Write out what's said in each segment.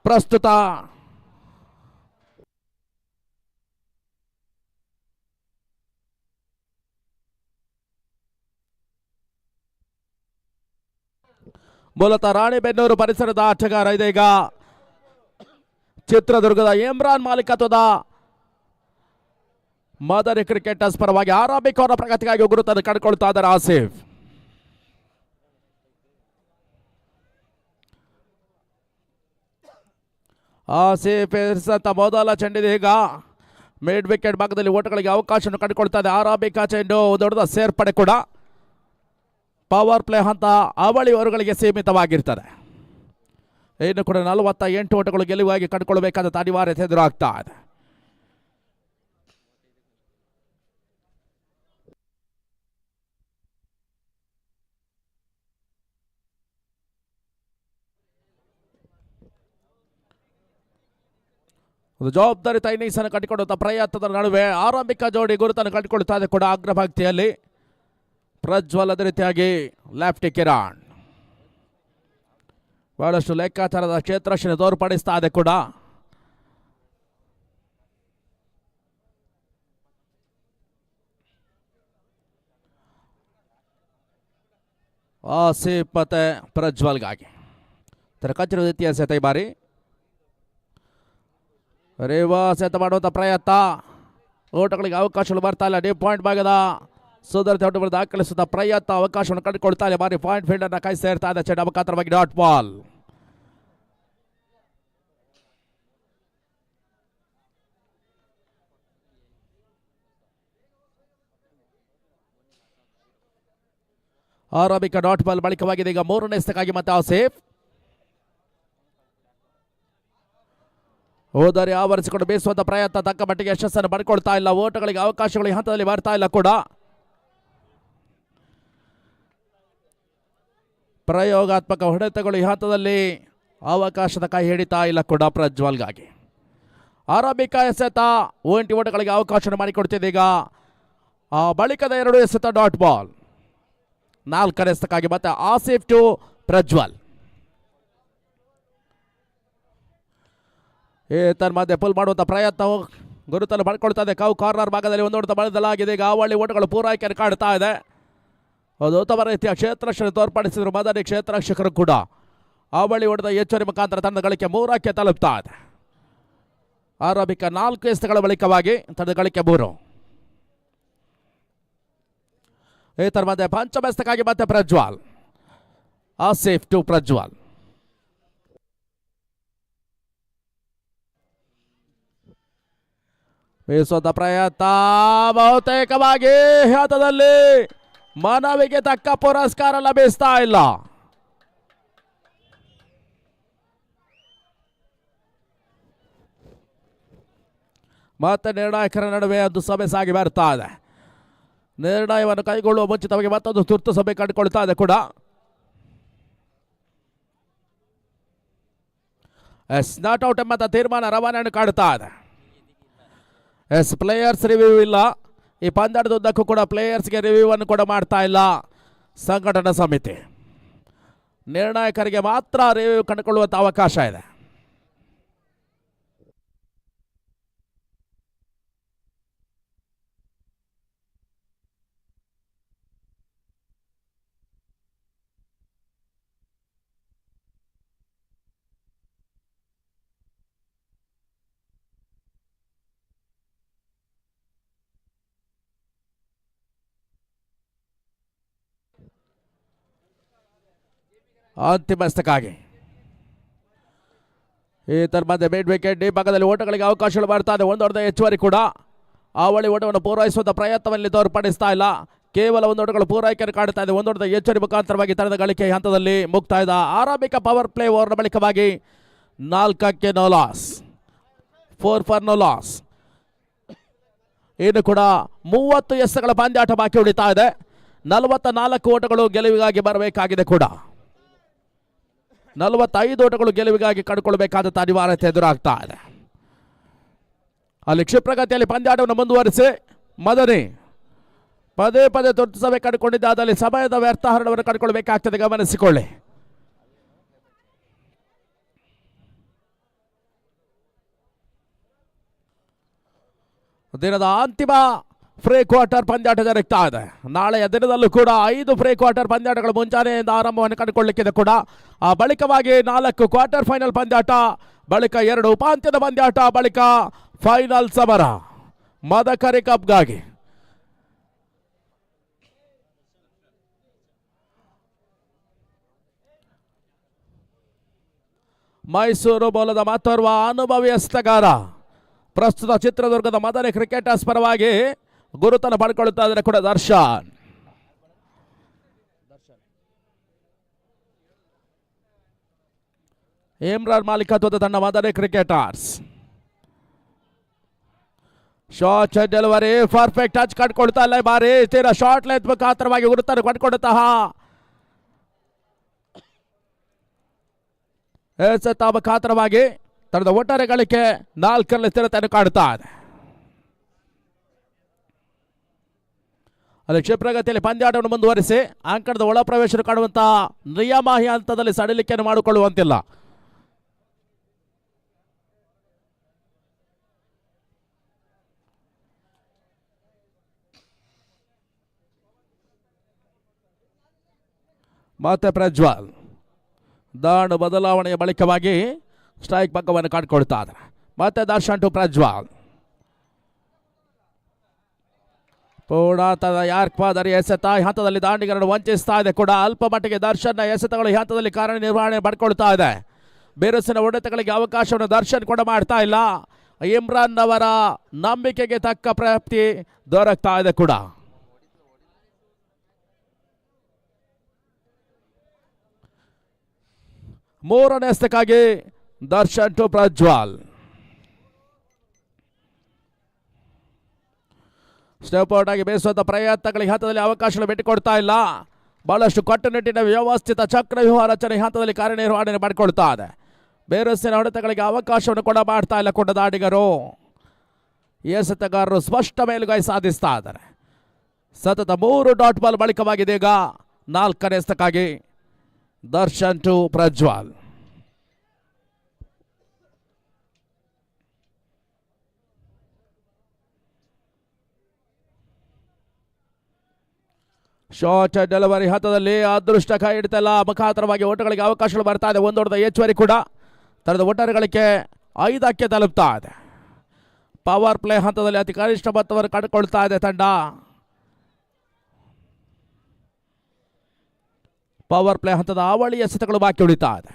ಪ್ರಸ್ತುತ ಮೂಲತಃ ರಾಣಿಬೆನ್ನೂರು ಪರಿಸರದ ಆಟಗಾರ. ಇದೀಗ ಚಿತ್ರದುರ್ಗದ ಇಮ್ರಾನ್ ಮಾಲೀಕತ್ವದ ಮದರಿ ಕ್ರಿಕೆಟರ್ಸ್ ಪರವಾಗಿ ಆರಂಭಿಕ ಅವರ ಪ್ರಗತಿಗಾಗಿ ಗುರುತನ್ನು ಕಂಡುಕೊಳ್ತಾ ಇದ್ದಾರೆ ಆಸಿಫ್. ಎಸೆದಂತ ಮೊದಲ ಚೆಂಡಿದೀಗ ಮಿಡ್ ವಿಕೆಟ್ ಭಾಗದಲ್ಲಿ ಓಟಗಳಿಗೆ ಅವಕಾಶವನ್ನು ಕಂಡುಕೊಳ್ತಾ ಇದೆ. ಆರಂಭಿಕ ಚೆಂಡು ದೊಡ್ಡದ ಸೇರ್ಪಡೆ ಕೂಡ ಪವರ್ ಪ್ಲೇ ಹಂತ ಅವಳಿ ಓವರ್ಗಳಿಗೆ ಸೀಮಿತವಾಗಿರ್ತದೆ. ಇನ್ನು ಕೂಡ 48 ಓಟಗಳು ಗೆಲುವಾಗಿ ಕಂಡುಕೊಳ್ಳಬೇಕಾದ ಅನಿವಾರ್ಯತೆ ಎದುರಾಗ್ತಾ ಇದೆ. ಒಂದು ಜವಾಬ್ದಾರಿತ ಇನ್ನಿಂಗ್ಸನ್ನು ಕಟ್ಟಿಕೊಳ್ಳುವಂಥ ಪ್ರಯತ್ನದ ನಡುವೆ ಆರಂಭಿಕ ಜೋಡಿ ಗುರುತನ್ನು ಕಂಡುಕೊಳ್ತಾ ಇದೆ ಕೂಡ ಅಗ್ರಭಾಗತಿಯಲ್ಲಿ ಪ್ರಜ್ವಲ್. ಅದೇ ರೀತಿಯಾಗಿ ಲೆಫ್ಟಿ ಕಿರಣ್ ಬಹಳಷ್ಟು ಲೆಕ್ಕಾಚಾರದ ಕ್ಷೇತ್ರಕ್ಷಣೆ ತೋರ್ಪಡಿಸ್ತಾ ಇದೆ ಕೂಡ. ಆಸಿಫ್ ಮತ್ತೆ ಪ್ರಜ್ವಲ್ಗಾಗಿ ಕಚ್ಚಿರುವ ಇತಿಹಾಸ ಈ ಬಾರಿ ರಿವರ್ಸ್ ಎತ್ತ ಮಾಡುವಂಥ ಪ್ರಯತ್ನ. ಓಟಗಳಿಗೆ ಅವಕಾಶಗಳು ಬರ್ತಾ ಇಲ್ಲ. ಡೀಪ್ ಪಾಯಿಂಟ್ ಭಾಗದ ಸುಧಾರಿತ ಓಟವನ್ನು ದಾಖಲಿಸುತ್ತ ಪ್ರಯತ್ನ ಅವಕಾಶವನ್ನು ಕಂಡುಕೊಳ್ತಾ ಇದೆ. ಬಾರಿ ಪಾಯಿಂಟ್ ಫೀಲ್ಡ್ ಅನ್ನು ಕೈ ಸೇರ್ತಾ ಇದೆ. ಚೆಂಡು ಮುಖಾಂತರವಾಗಿ ಡಾಟ್ ಬಾಲ್. ಆರಂಭಿಕ ಡಾಟ್ ಬಾಲ್ ಬಳಿಕವಾಗಿದೆ. ಈಗ ಮೂರನೇ ಎಸೆತಕ್ಕಾಗಿ ಮತ್ತೆ ಆಸಿಫ್ ಹೋದರೆ ಆವರಿಸಿಕೊಂಡು ಬೀಸುವಂತ ಪ್ರಯತ್ನ ತಕ್ಕ ಮಟ್ಟಿಗೆ ಯಶಸ್ಸನ್ನು ಪಡ್ಕೊಳ್ತಾ ಇಲ್ಲ. ಓಟಗಳಿಗೆ ಅವಕಾಶಗಳು ಈ ಹಂತದಲ್ಲಿ ಬರ್ತಾ ಇಲ್ಲ ಕೂಡ. ಪ್ರಯೋಗಾತ್ಮಕ ಹೊಡೆತಗಳು ಈ ಹಂತದಲ್ಲಿ ಅವಕಾಶದ ಕೈ ಹಿಡಿತಾ ಇಲ್ಲ ಕೂಡ ಪ್ರಜ್ವಲ್ಗಾಗಿ. ಆರಂಭಿಕ ಎಸೆತ 20 ಓಟಗಳಿಗೆ ಅವಕಾಶ ಮಾಡಿಕೊಡ್ತಿದೆ. ಈಗ ಆ ಬಳಿಕದ 2 ಎಸೆತ ಡಾಟ್ ಬಾಲ್. 4ನೇ ಎಸೆತಕ್ಕಾಗಿ ಮತ್ತೆ ಆಸಿಫ್ ಟು ಪ್ರಜ್ವಲ್. ಮಧ್ಯೆ ಪುಲ್ ಮಾಡುವಂಥ ಪ್ರಯತ್ನ ಗುರುತನ್ನು ಪಡ್ಕೊಳ್ತಾ ಇದೆ. ಕೌ ಕಾರ್ನರ್ ಭಾಗದಲ್ಲಿ ಒಂದು ಓಟದ ಬಳಸಲಾಗಿದೆ. ಈಗ ಅವಳಿ ಓಟಗಳು ಪೂರೈಕೆಯನ್ನು ಕಾಡ್ತಾ ಇದೆ. ಅದು ಉತ್ತಮ ರೀತಿಯ ಕ್ಷೇತ್ರರಕ್ಷಣೆ ತೋರ್ಪಡಿಸಿದ್ರು ಮದರಿ ಕ್ಷೇತ್ರರಕ್ಷಕರು ಕೂಡ. ಅವಳಿ ಓಟದ ಹೆಚ್ಚುವರಿ ಮುಖಾಂತರ ತಂಡದ ಗಳಿಕೆ 3ಕ್ಕೆ ತಲುಪ್ತಾ ಇದೆ. ಆರಂಭಿಕ 4 ಎಸೆತಗಳ ಬಳಿಕವಾಗಿ ತಂಡದ ಗಳಿಕೆ 3. ಮಧ್ಯೆ ಪಂಚಮ ಎಸೆತಕ್ಕಾಗಿ ಮತ್ತೆ ಪ್ರಜ್ವಲ್. ಆಸಿಫ್ ಟು ಪ್ರಜ್ವಲ್. ಬೀಸುವಂತ ಪ್ರಯತ್ನ ಬಹುತೇಕವಾಗಿ ಹಂತದಲ್ಲಿ ಮನವಿಗೆ ತಕ್ಕ ಪುರಸ್ಕಾರ ಲಭಿಸ್ತಾ ಇಲ್ಲ. ಮತ್ತೆ ನಿರ್ಣಾಯಕರ ನಡುವೆ ಒಂದು ಸಭೆ ಸಾಗಿ ಬರ್ತಾ ಇದೆ. ನಿರ್ಣಯವನ್ನು ಕೈಗೊಳ್ಳುವ ಮುಂಚಿತವಾಗಿ ಮತ್ತೊಂದು ತುರ್ತು ಸಭೆ ಕಂಡುಕೊಳ್ತಾ ಇದೆ ಕೂಡ. ನಾಟ್ ಔಟ್ ಎಂಬ ತೀರ್ಮಾನ ರವಾನೆಯನ್ನು ಕಾಡುತ್ತಾ ಇದೆ. ಪ್ಲೇಯರ್ಸ್ ರಿವ್ಯೂ ಇಲ್ಲ. ಈ ಪಂದ್ಯದ ಉದ್ದಕ್ಕೂ ಕೂಡ ಪ್ಲೇಯರ್ಸ್ಗೆ ರಿವ್ಯೂ ಅನ್ನು ಕೂಡ ಮಾಡ್ತಾ ಇಲ್ಲ ಸಂಘಟನಾ ಸಮಿತಿ. ನಿರ್ಣಾಯಕರಿಗೆ ಮಾತ್ರ ರಿವ್ಯೂ ಕಂಡುಕೊಳ್ಳುವಂಥ ಅವಕಾಶ ಇದೆ. ಅಂತಿಮ ಎಸೆತಕ್ಕಾಗಿ ಮಧ್ಯೆ ಮಿಡ್ ವಿಕೆಟ್ ಡಿ ಭಾಗದಲ್ಲಿ ಓಟಗಳಿಗೆ ಅವಕಾಶಗಳು ಬರ್ತಾ ಇದೆ. ಒಂದು ಓಟದ ಹೆಚ್ಚುವರಿ ಕೂಡ ಅವಳಿ ಓಟವನ್ನು ಪೂರೈಸುವಂಥ ಪ್ರಯತ್ನದಲ್ಲಿ ತೋರ್ಪಡಿಸ್ತಾ ಇಲ್ಲ. ಕೇವಲ 1 ಓಟಗಳು ಪೂರೈಕೆಯನ್ನು ಕಾಡುತ್ತಾ ಇದೆ. 1 ಓಟದ ಹೆಚ್ಚುವರಿ ಮುಖಾಂತರವಾಗಿ ತಂಡದ ಗಳಿಕೆ ಹಂತದಲ್ಲಿ ಮುಕ್ತಾಯದ. ಆರಂಭಿಕ ಪವರ್ ಪ್ಲೇ ಓವರ್ನ ಬಳಿಕವಾಗಿ 4ಕ್ಕೆ no loss. 4 for no loss. ಇನ್ನು ಕೂಡ 30 ಎಸೆತಗಳ ಪಂದ್ಯಾಟ ಬಾಕಿ ಉಳಿತಾ ಇದೆ. 44 ಓಟಗಳು ಗೆಲುವಿಗಾಗಿ ಬರಬೇಕಾಗಿದೆ ಕೂಡ. 45 ಓಟಗಳು ಗೆಲುವಿಗಾಗಿ ಕಂಡುಕೊಳ್ಳಬೇಕಾದ ಅನಿವಾರ್ಯತೆ ಎದುರಾಗ್ತಾ ಇದೆ. ಅಲ್ಲಿ ಕ್ಷಿಪ್ರಗತಿಯಲ್ಲಿ ಪಂದ್ಯಾಟವನ್ನು ಮುಂದುವರಿಸಿ ಮದನಿ ಪದೇ ಪದೇ ತುರ್ತು ಸಭೆ ಕಂಡುಕೊಂಡಿದ್ದಾದಲ್ಲಿ ಸಮಯದ ವ್ಯರ್ಥ ಹರಣವನ್ನು ಕಂಡುಕೊಳ್ಳಬೇಕಾಗ್ತದೆ, ಗಮನಿಸಿಕೊಳ್ಳಿ. ದಿನದ ಅಂತಿಮ ಫ್ರೀ ಕ್ವಾರ್ಟರ್ ಪಂದ್ಯಾಟ ಜರುಗ್ತಾ ಇದೆ. ನಾಳೆಯ ದಿನದಲ್ಲೂ ಕೂಡ 5 ಫ್ರೀ ಕ್ವಾರ್ಟರ್ ಪಂದ್ಯಾಟಗಳು ಮುಂಜಾನೆಯಿಂದ ಆರಂಭವನ್ನು ಕಂಡುಕೊಳ್ಳಲಿಕ್ಕಿದೆ ಕೂಡ. ಆ ಬಳಿಕವಾಗಿ 4 ಕ್ವಾರ್ಟರ್ ಫೈನಲ್ ಪಂದ್ಯಾಟ, ಬಳಿಕ 2 ಉಪಾಂತ್ಯದ ಪಂದ್ಯಾಟ, ಬಳಿಕ ಫೈನಲ್ ಸಮರ ಮದಕರಿ ಕಪ್ಗಾಗಿ. ಮೈಸೂರು ಮೂಲದ ಮತ್ತೋರ್ವ ಅನುಭವಿ ಎಸೆತಗಾರ ಪ್ರಸ್ತುತ ಚಿತ್ರದುರ್ಗದ ಮದರಿ ಕ್ರಿಕೆಟರ್ಸ್ ಪರವಾಗಿ ಗುರುತನ್ನು ಪಡ್ಕೊಳ್ಳುತ್ತಾ ಇದ್ದಾರೆ ಕೂಡ ದರ್ಶನ್. ಇಮ್ರಾನ್ ಮಾಲೀಕತ್ವದ ತಂಡ ಮದರಿ cricketers. Short delivery perfect touch ಕಟ್ಕೊಳ್ತಾ ಇಲ್ಲ, ಬಾರಿ ತೀರಾ ಶಾರ್ಟ್ ಲೆಂತ್ ಮುಖಾಂತರವಾಗಿ ಗುರುತನ್ನು ಪಡ್ಕೊಳ್ಳುತ್ತಾ ಎಸೆತ ಮುಖಾಂತರವಾಗಿ ತನ್ನದ ಒಟ್ಟಾರೆ ಗಳಿಕೆ 4ರಲ್ಲಿ ಸ್ಥಿರತೆಯನ್ನು ಕಾಡುತ್ತಾ ಇದೆ. ಅಲ್ಲಿ ಕ್ಷಿಪ್ರಗತಿಯಲ್ಲಿ ಪಂದ್ಯಾಟವನ್ನು ಮುಂದುವರಿಸಿ ಅಂಕಣದ ಒಳ ಪ್ರವೇಶ ಕಾಣುವಂತಹ ನಿಯಮಾಹಿ ಹಂತದಲ್ಲಿ ಸಡಿಲಿಕೆಯನ್ನು ಮಾಡಿಕೊಳ್ಳುವಂತಿಲ್ಲ. ಮತ್ತೆ ಪ್ರಜ್ವಲ್ ದಾಂಡು ಬದಲಾವಣೆಯ ಬಳಿಕವಾಗಿ ಸ್ಟ್ರೈಕ್ ಪಕ್ಕವನ್ನು ಕಾಡ್ಕೊಳ್ತಾ ಇದ್ದಾರೆ. ಮತ್ತೆ ದರ್ಶನ್ ಟು ಪ್ರಜ್ವಲ್. ಪೂರ್ಣಾಂತದ ಯಾರ್ಕ್ ಮಾದರಿ ಎಸೆತ ಈ ಹಂತದಲ್ಲಿ ದಾಂಡಿಗರನ್ನು ವಂಚಿಸ್ತಾ ಇದೆ ಕೂಡ. ಅಲ್ಪ ಮಟ್ಟಿಗೆ ದರ್ಶನ್ನ ಎಸೆತಗಳು ಈ ಹಂತದಲ್ಲಿ ಕಾರ್ಯನಿರ್ವಹಣೆ ಪಡ್ಕೊಳ್ತಾ ಇದೆ. ಬಿರುಸಿನ ಹೊಡೆತಗಳಿಗೆ ಅವಕಾಶವನ್ನು ದರ್ಶನ್ ಕೂಡ ಮಾಡ್ತಾ ಇಲ್ಲ. ಇಮ್ರಾನ್ ಅವರ ನಂಬಿಕೆಗೆ ತಕ್ಕ ಪ್ರಾಪ್ತಿ ದೊರಕ್ತಾ ಇದೆ ಕೂಡ. ಮೂರನೇ ಎಸೆತಕ್ಕಾಗಿ Darshan to Prajwal. Step out ಆಗಿ ಬೇಯಿಸುವಂಥ ಪ್ರಯತ್ನಗಳಿಗೆ ಹಂತದಲ್ಲಿ ಅವಕಾಶಗಳು ಬಿಟ್ಟುಕೊಡ್ತಾ ಇಲ್ಲ. ಬಹಳಷ್ಟು ಕಟ್ಟುನಿಟ್ಟಿನ ವ್ಯವಸ್ಥಿತ ಚಕ್ರವ್ಯೂಹ ರಚನೆ ಹಂತದಲ್ಲಿ ಕಾರ್ಯನಿರ್ವಹಣೆ ಮಾಡಿಕೊಳ್ತಾ ಇದೆ. ಬೇರಸಿನ ಹೊಡೆತಗಳಿಗೆ ಅವಕಾಶವನ್ನು ಕೂಡ ಮಾಡ್ತಾ ಇಲ್ಲ ಕೂಡ ದಾಂಡಿಗರು. ಎಸೆತಗಾರರು ಸ್ಪಷ್ಟ ಮೇಲುಗೈ ಸಾಧಿಸ್ತಾ ಇದ್ದಾರೆ. ಸತತ 3 ಡಾಟ್ ಬಾಲ್ ಬಳಿಕವಾಗಿದೆ. ಈಗ 4ನೇ ಎಸೆತಕ್ಕಾಗಿ Darshan to Prajwal. Short delivery ಹಂತದಲ್ಲಿ ಅದೃಷ್ಟ ಕೈ ಹಿಡಿತಲ್ಲ ಮುಖಾಂತರವಾಗಿ ಓಟಗಳಿಗೆ ಅವಕಾಶಗಳು ಬರ್ತಾ ಇದೆ. 1 ಹೊಡೆದ ಹೆಚ್ಚುವರಿ ಕೂಡ ತನ್ನದ ಒಟ್ಟಾರೆ ಗಳಿಕೆ 5ಕ್ಕೆ ತಲುಪ್ತಾ ಇದೆ. ಪವರ್ ಪ್ಲೇ ಹಂತದಲ್ಲಿ ಅತಿ ಕನಿಷ್ಠ ಮೊತ್ತವನ್ನು ಕಂಡುಕೊಳ್ತಾ ಇದೆ ತಂಡ. ಪವರ್ ಪ್ಲೇ ಹಂತದ ಅವಳಿ ಎಸೆತಗಳು ಬಾಕಿ ಉಳಿತಾ ಇದೆ.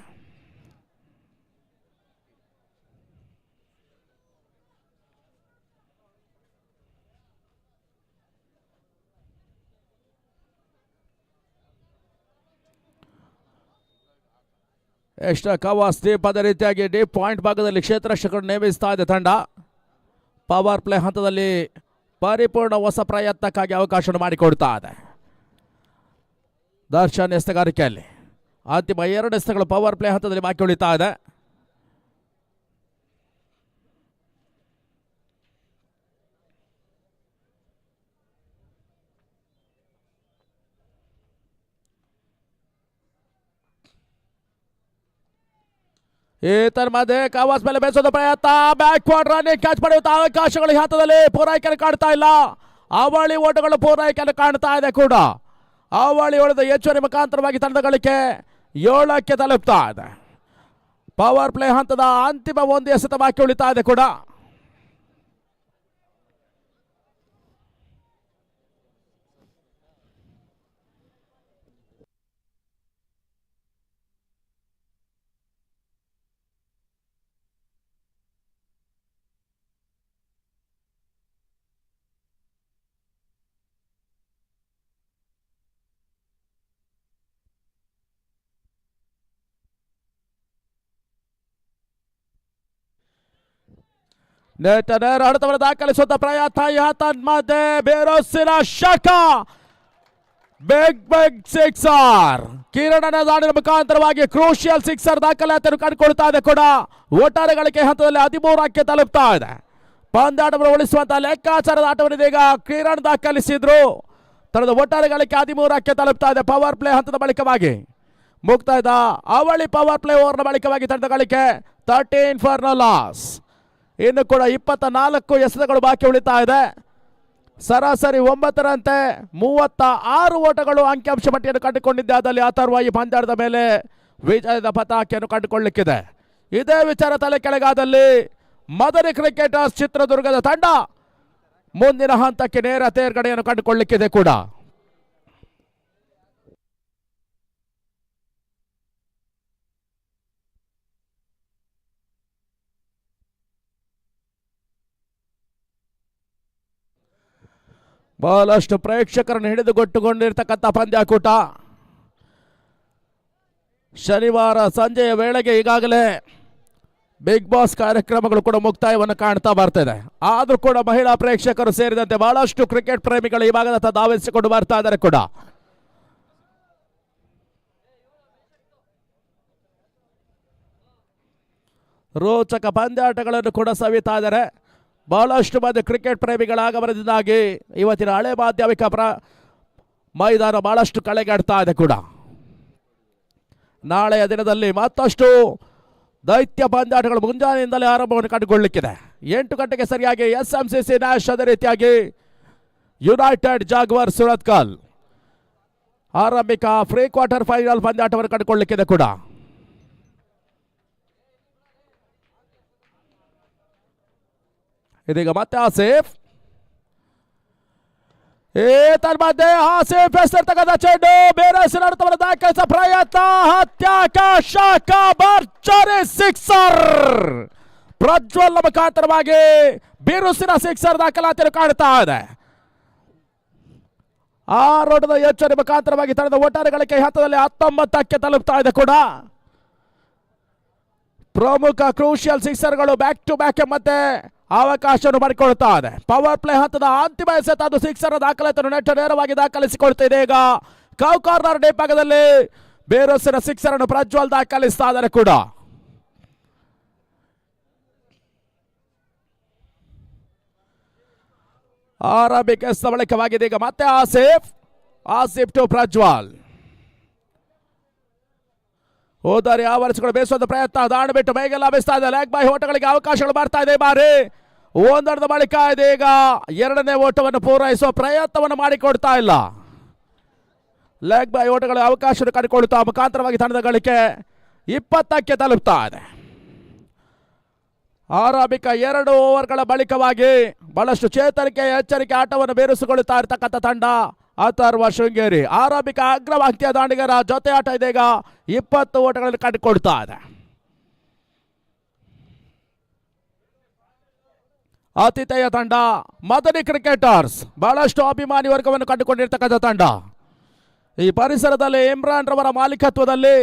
ಎಕ್ಸ್ಟ್ರಾ ಕವಾಸ್ ದೀಪದ ರೀತಿಯಾಗಿ ಡೀಪ್ ಪಾಯಿಂಟ್ ಭಾಗದಲ್ಲಿ ಕ್ಷೇತ್ರ ರಕ್ಷಕರು ನೇಮಿಸ್ತಾ ಇದೆ ತಂಡ. ಪವರ್ ಪ್ಲೇ ಹಂತದಲ್ಲಿ ಪರಿಪೂರ್ಣ ಹೊಸ ಪ್ರಯತ್ನಕ್ಕಾಗಿ ಅವಕಾಶವನ್ನು ಮಾಡಿಕೊಡ್ತಾ ಇದೆ. ದರ್ಶನ್ ಎಸೆಗಾರಿಕೆಯಲ್ಲಿ ಅಂತಿಮ 2 ಎಸೆತಗಳು ಪವರ್ ಪ್ಲೇ ಹಂತದಲ್ಲಿ ಬಾಕಿ ಉಳಿತಾ ಇದೆ. ಮಧ್ಯೆ ಕವಾಸ್ ಮೇಲೆ ಬೇಸೋದ ಪ್ರಯತ್ನ, ಬ್ಯಾಕ್ವರ್ಡ್ ರನ್ನಿಂಗ್ ಕ್ಯಾಚ್ ಪಡೆಯುವಂತಹ ಅವಕಾಶಗಳು ಈ ಹಂತದಲ್ಲಿ ಪೂರೈಕೆಯನ್ನು ಕಾಣ್ತಾ ಇಲ್ಲ. ಅವಳಿ ಓಟಗಳು ಪೂರೈಕೆಯನ್ನು ಕಾಣ್ತಾ ಇದೆ ಕೂಡ. ಅವಳಿ ಹೊಡೆದ ಹೆಚ್ಚುವರಿ ಮುಖಾಂತರವಾಗಿ ತಂಡದ ಗಳಿಕೆ 7ಕ್ಕೆ ತಲುಪ್ತಾ ಇದೆ. ಪವರ್ ಪ್ಲೇ ಹಂತದ ಅಂತಿಮ 1 ಎಸೆತ ಬಾಕಿ ಉಳಿತಾ ಇದೆ ಕೂಡ. ಹೊಡೆತವನ್ನು ದಾಖಲಿಸುವಂತ ಪ್ರಯತ್ನ ಮಧ್ಯೆ ಬೇರೋಸಿನ ಶಕ ಬಿಗ್ ಸಿಕ್ಸರ್. ಕಿರಣನ ದಾಳಿನ ಮುಖಾಂತರವಾಗಿ ಕ್ರೂಷಿಯಲ್ ಸಿಕ್ಸರ್ ದಾಖಲಾತಿಯನ್ನು ಕಂಡುಕೊಳ್ತಾ ಇದೆ ಕೂಡ. ಒಟ್ಟಾರೆ ಗಳಿಕೆ ಹಂತದಲ್ಲಿ 13ಕ್ಕೆ ತಲುಪ್ತಾ ಇದೆ. ಪಂದ್ಯಾಟವನ್ನು ಉಳಿಸುವಂತಹ ಲೆಕ್ಕಾಚಾರದ ಆಟವನ್ನು ಇದೀಗ ಕಿರಣ್ ದಾಖಲಿಸಿದ್ರು. ತನ್ನದ ಒಟ್ಟಾರೆ ಗಳಿಕೆ 13ಕ್ಕೆ ತಲುಪ್ತಾ ಇದೆ. ಪವರ್ ಪ್ಲೇ ಹಂತದ ಬಳಿಕವಾಗಿ ಮುಕ್ತಾಯದ ಅವಳಿ ಪವರ್ ಪ್ಲೇ ಓವರ್ನ ಬಳಿಕವಾಗಿ ತಂಡದ ಗಳಿಕೆ 13 ಫಾರ್ ನೋ ಲಾಸ್. ಇನ್ನು ಕೂಡ 24 ಎಸೆತಗಳು ಬಾಕಿ ಉಳಿತಾ ಇದೆ. ಸರಾಸರಿ 9ರಂತೆ 36 ಓಟಗಳು ಅಂಕಿಅಂಶ ಪಟ್ಟಿಯನ್ನು ಕಂಡುಕೊಂಡಿದ್ದಾದಲ್ಲಿ ಅಥರ್ವ ಈ ಪಂದ್ಯದ ಮೇಲೆ ವಿಜಯದ ಪತಾಕೆಯನ್ನು ಕಂಡುಕೊಳ್ಳಲಿಕ್ಕಿದೆ. ಇದೇ ವಿಚಾರ ತಲೆ ಕೆಳಗಾದಲ್ಲಿ ಮದರಿ ಕ್ರಿಕೆಟರ್ಸ್ ಚಿತ್ರದುರ್ಗದ ತಂಡ ಮುಂದಿನ ಹಂತಕ್ಕೆ ನೇರ ತೇರ್ಗಡೆಯನ್ನು ಕಂಡುಕೊಳ್ಳಲಿಕ್ಕಿದೆ ಕೂಡ. ಬಹಳಷ್ಟು ಪ್ರೇಕ್ಷಕರನ್ನು ಹಿಡಿದುಗೊಟ್ಟುಕೊಂಡಿರ್ತಕ್ಕಂಥ ಪಂದ್ಯಾಕೂಟ. ಶನಿವಾರ ಸಂಜೆಯ ವೇಳೆಗೆ ಈಗಾಗಲೇ ಬಿಗ್ ಬಾಸ್ ಕಾರ್ಯಕ್ರಮಗಳು ಕೂಡ ಮುಕ್ತಾಯವನ್ನು ಕಾಣ್ತಾ ಬರ್ತಿದೆ. ಆದರೂ ಕೂಡ ಮಹಿಳಾ ಪ್ರೇಕ್ಷಕರು ಸೇರಿದಂತೆ ಬಹಳಷ್ಟು ಕ್ರಿಕೆಟ್ ಪ್ರೇಮಿಗಳು ಈ ಭಾಗದತ್ತ ಧಾವಿಸಿಕೊಂಡು ಬರ್ತಾ ಇದ್ದಾರೆ ಕೂಡ. ರೋಚಕ ಪಂದ್ಯಾಟಗಳನ್ನು ಕೂಡ ಸವಿತಾ ಇದ್ದಾರೆ. ಬಹಳಷ್ಟು ಮಂದಿ ಕ್ರಿಕೆಟ್ ಪ್ರೇಮಿಗಳ ಆಗಮನದಿಂದಾಗಿ ಇವತ್ತಿನ ಹಳೆ ಮಾಧ್ಯಮಿಕ ಮೈದಾನ ಬಹಳಷ್ಟು ಕಳೆಗಾಡ್ತಾ ಇದೆ ಕೂಡ. ನಾಳೆಯ ದಿನದಲ್ಲಿ ಮತ್ತಷ್ಟು ದೈತ್ಯ ಪಂದ್ಯಾಟಗಳು ಮುಂಜಾನೆಯಿಂದಲೇ ಆರಂಭವನ್ನು ಕಂಡುಕೊಳ್ಳಲಿಕ್ಕಿದೆ. 8 ಗಂಟೆಗೆ ಸರಿಯಾಗಿ SMCC ನ್ಯಾಶ್, ಅದೇ ರೀತಿಯಾಗಿ ಯುನೈಟೆಡ್ ಜಾಗ್ವಾರ್ ಸುರತ್ಕಲ್ ಆರಂಭಿಕ ಪ್ರೀ ಕ್ವಾರ್ಟರ್ ಫೈನಲ್ ಪಂದ್ಯಾಟವನ್ನು ಕಂಡುಕೊಳ್ಳಲಿಕ್ಕಿದೆ ಕೂಡ. ಇದೀಗ ಮತ್ತೆ ಆಸಿಫ್, ತನ್ಮಧ್ಯೆ ಆಸಿಫ್ ಎಸೆರ್ತಕ್ಕಂಥ ಚೆಂಡು ಬೇರೆ ಸಿನಾಡುತ್ತವನ್ನು ದಾಖಲಿಸುವ ಪ್ರಯತ್ನ, ಅತ್ಯಾಕಾಶ ಭರ್ಜರಿ ಸಿಕ್ಸರ್, ಪ್ರಜ್ವಲ್ ಮುಖಾಂತರವಾಗಿ ಬಿರುಸಿನ ಸಿಕ್ಸರ್ ದಾಖಲಾತಿಯನ್ನು ಕಾಣ್ತಾ ಇದೆ. ಆ ರೋಡದ ಎಚ್ಚರಿ ಮುಖಾಂತರವಾಗಿ ತಂಡದ ಒಟ್ಟಾರೆ ಗಳಿಕೆ ಹಂತದಲ್ಲಿ 19ಕ್ಕೆ ತಲುಪ್ತಾ ಇದೆ ಕೂಡ. ಪ್ರಮುಖ ಕ್ರೂಷಿಯಲ್ ಸಿಕ್ಸರ್ಗಳು ಬ್ಯಾಕ್ ಟು ಬ್ಯಾಕ್ ಮತ್ತೆ ಅವಕಾಶವನ್ನು ಮಾಡಿಕೊಳ್ತಾ ಇದೆ. ಪವರ್ ಪ್ಲೇ ಹಂತದ ಅಂತಿಮ ಎಸೆತ ಅದು ಸಿಕ್ಸರ್ ದಾಖಲಾತಿಯನ್ನು ನೆಟ್ ನೇರವಾಗಿ ದಾಖಲಿಸಿಕೊಳ್ತಿದೆ. ಈಗ ಕೌ ಕಾರ್ನರ್ ಡೇ ಭಾಗದಲ್ಲಿ ಬೇರೊಸಿನ ಸಿಕ್ಸರ್ ಅನ್ನು ಪ್ರಜ್ವಲ್ ದಾಖಲಿಸ್ತಾ ಇದ್ದಾರೆ ಕೂಡ. ಆರಂಭಿಕ ಎಸೆತ ಬಳಿಕವಾಗಿದೆ. ಈಗ ಮತ್ತೆ ಆಸಿಫ್ ಟು ಪ್ರಜ್ವಲ್. ಹೋದಾರಿ ಆವರಿಸಿಕೊಂಡು ಬೇಯಿಸುವ ಪ್ರಯತ್ನ, ದಾಂಡು ಬಿಟ್ಟು ಬೇಗ ಲಾಭಿಸ್ತಾ ಇದೆ. ಲೆಗ್ ಬೈ ಓಟಗಳಿಗೆ ಅವಕಾಶಗಳು ಬರ್ತಾ ಇದೆ. ಬಾರಿ ಒಂದರದ ಬಳಿಕ ಇದೆ. ಈಗ ಎರಡನೇ ಓಟವನ್ನು ಪೂರೈಸುವ ಪ್ರಯತ್ನವನ್ನು ಮಾಡಿಕೊಡ್ತಾ ಇಲ್ಲ. ಲೆಗ್ ಬೈ ಓಟಗಳ ಅವಕಾಶ ಕಂಡುಕೊಳ್ತಾ ಮುಖಾಂತರವಾಗಿ ತಂಡದ ಗಳಿಕೆ 20ಕ್ಕೆ ತಲುಪ್ತಾ ಇದೆ. ಆರಂಭಿಕ 2 ಓವರ್ಗಳ ಬಳಿಕವಾಗಿ ಬಹಳಷ್ಟು ಚೇತರಿಕೆ ಎಚ್ಚರಿಕೆ ಆಟವನ್ನು ಬೇರಿಸಿಕೊಳ್ಳುತ್ತಾ ಇರತಕ್ಕಂಥ ತಂಡ ಅಥರ್ವ ಶೃಂಗೇರಿ. ಆರಂಭಿಕ ಅಗ್ರವಾಕ್ಯ ದಾಂಡಿಗರ ಜೊತೆ ಆಟ ಇದೀಗ 20 ಓಟಗಳನ್ನು ಕಂಡುಕೊಳ್ತಾ ಇದೆ. ಆತಿಥೇಯ ತಂಡ ಮದನಿ ಕ್ರಿಕೆಟರ್ಸ್ ಬಹಳಷ್ಟು ಅಭಿಮಾನಿ ವರ್ಗವನ್ನು ಕಂಡುಕೊಂಡಿರ್ತಕ್ಕಂಥ ತಂಡ. ಈ ಪರಿಸರದಲ್ಲಿ ಇಮ್ರಾನ್ ರವರ ಮಾಲೀಕತ್ವದಲ್ಲಿ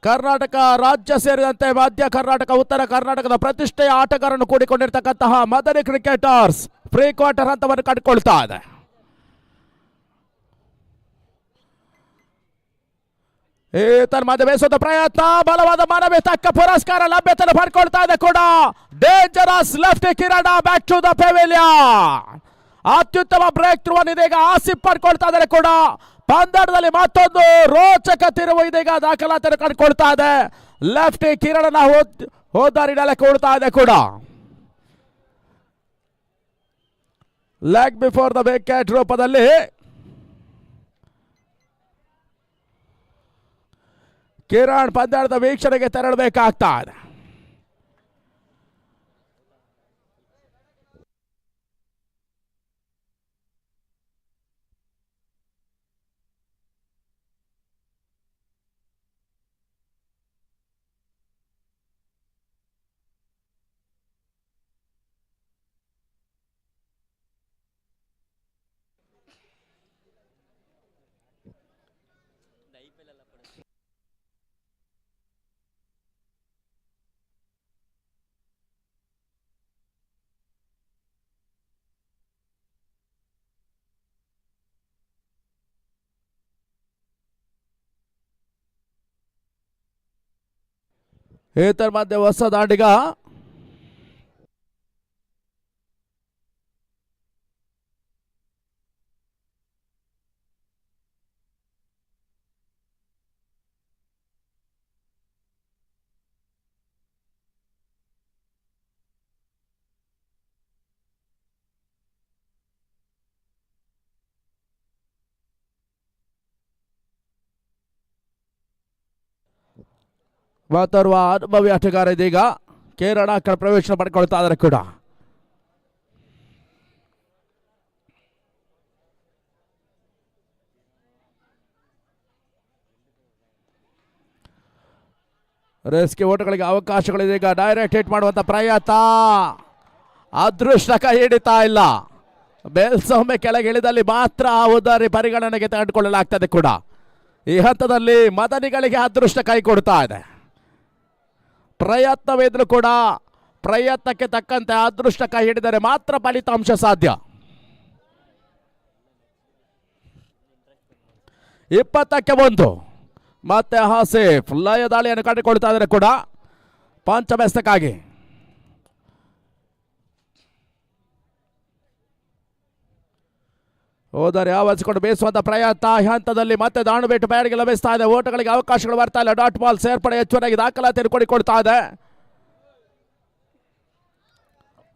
ಕರ್ನಾಟಕ ರಾಜ್ಯ ಸೇರಿದಂತೆ ಮಧ್ಯ ಕರ್ನಾಟಕ, ಉತ್ತರ ಕರ್ನಾಟಕದ ಪ್ರತಿಷ್ಠೆಯ ಆಟಗಾರನ್ನು ಕೂಡಿಕೊಂಡಿರ್ತಕ್ಕಂತಹ ಮದನಿ ಕ್ರಿಕೆಟರ್ಸ್ ಪ್ರೀ ಕ್ವಾರ್ಟರ್ ಹಂತವನ್ನು ಕಂಡುಕೊಳ್ತಾ ಇದೆ. ಮಧ್ಯ ಬೇಯಿಸುವ ಪ್ರಯತ್ನ, ಬಲವಾದ ಮಾನವೀಯ ತಕ್ಕ ಪುರಸ್ಕಾರ ಲಭ್ಯತೆಯನ್ನು ಪಡ್ಕೊಳ್ತಾ ಇದೆ ಕೂಡ. Dangerous left Kiran back to the pavilion. ಅತ್ಯುತ್ತಮ ಬ್ರೇಕ್ ಥ್ರೂ ಅನ್ನು ಇದೀಗ ಆಸಿಫ್ ಪಡ್ಕೊಳ್ತಾ ಇದ್ದಾರೆ ಕೂಡ. ಪಂದ್ಯದಲ್ಲಿ ಮತ್ತೊಂದು ರೋಚಕ ತಿರುವು ಇದೀಗ ದಾಖಲಾತಿಯನ್ನು ಕಂಡುಕೊಳ್ತಾ ಇದೆ. ಲೆಫ್ಟ್ ಕಿರಣನ ಹೋದಾರಿ ನೆಲಕ್ಕೆ ಉಳ್ತಾ ಇದೆ ಕೂಡ. ಲೆಗ್ ಬಿಫೋರ್ ದ ವಿಕೆಟ್ ರೂಪದಲ್ಲಿ ಕಿರಣ್ ಪಂದ್ಯದ ವೀಕ್ಷಣೆಗೆ ತೆರಳಬೇಕಾಗ್ತಾ ಇದೆ. ಏತರ ಮಧ್ಯೆ ಹೊಸ ದಾಂಡಿಗ ಮತ್ತೋರ್ವ ಅನುಭವಿ ಆಟಗಾರ ಇದೀಗ ಕೇರಳ ಪ್ರವೇಶ ಪಡ್ಕೊಳ್ತಾ ಇದ್ದಾರೆ ಕೂಡ. ರೇಸ್ಗೆ ಓಟಗಳಿಗೆ ಅವಕಾಶಗಳಿದೆ. ಈಗ ಡೈರೆಕ್ಟ್ ಹಿಟ್ ಮಾಡುವಂತ ಪ್ರಯತ್ನ, ಅದೃಷ್ಟ ಕೈ ಹಿಡಿತಾ ಇಲ್ಲ. ಮೇಲ್ಸೊಮ್ಮೆ ಕೆಳಗೆ ಇಳಿದಲ್ಲಿ ಮಾತ್ರ ಉದಾರಿ ಪರಿಗಣನೆಗೆ ತೆಗೆದುಕೊಳ್ಳಲಾಗ್ತದೆ ಕೂಡ. ಈ ಹಂತದಲ್ಲಿ ಮದನಿಗಳಿಗೆ ಅದೃಷ್ಟ ಕೈ ಕೊಡ್ತಾ ಇದೆ. ಪ್ರಯತ್ನವಿದ್ರು ಕೂಡ ಪ್ರಯತ್ನಕ್ಕೆ ತಕ್ಕಂತೆ ಅದೃಷ್ಟ ಕೈ ಹಿಡಿದರೆ ಮಾತ್ರ ಫಲಿತಾಂಶ ಸಾಧ್ಯ. 20-1 ಮತ್ತೆ ಹಾಸಿಫ್ ಲಯ ದಾಳಿಯನ್ನು ಕಂಡುಕೊಳ್ತಾ ಇದ್ದಾರೆ ಕೂಡ ಪಂಚಮೆಸ್ತಕ್ಕಾಗಿ. ಹೋದರೆ ಆವರಿಸಿಕೊಂಡು ಬೇಯಿಸುವಂತ ಪ್ರಯತ್ನ. ಈ ಹಂತದಲ್ಲಿ ಮತ್ತೆ ದಾಣುಬೇಟು ಬ್ಯಾಟ್ಗೆ ಲಭಿಸ್ತಾ ಇದೆ. ಓಟಗಳಿಗೆ ಅವಕಾಶಗಳು ಬರ್ತಾ ಇಲ್ಲ. ಡಾಟ್ ಬಾಲ್ ಸೇರ್ಪಡೆ ಹೆಚ್ಚುವರಾಗಿ ದಾಖಲಾತಿಯನ್ನು ಕೊಡಿಕೊಳ್ತಾ ಇದೆ.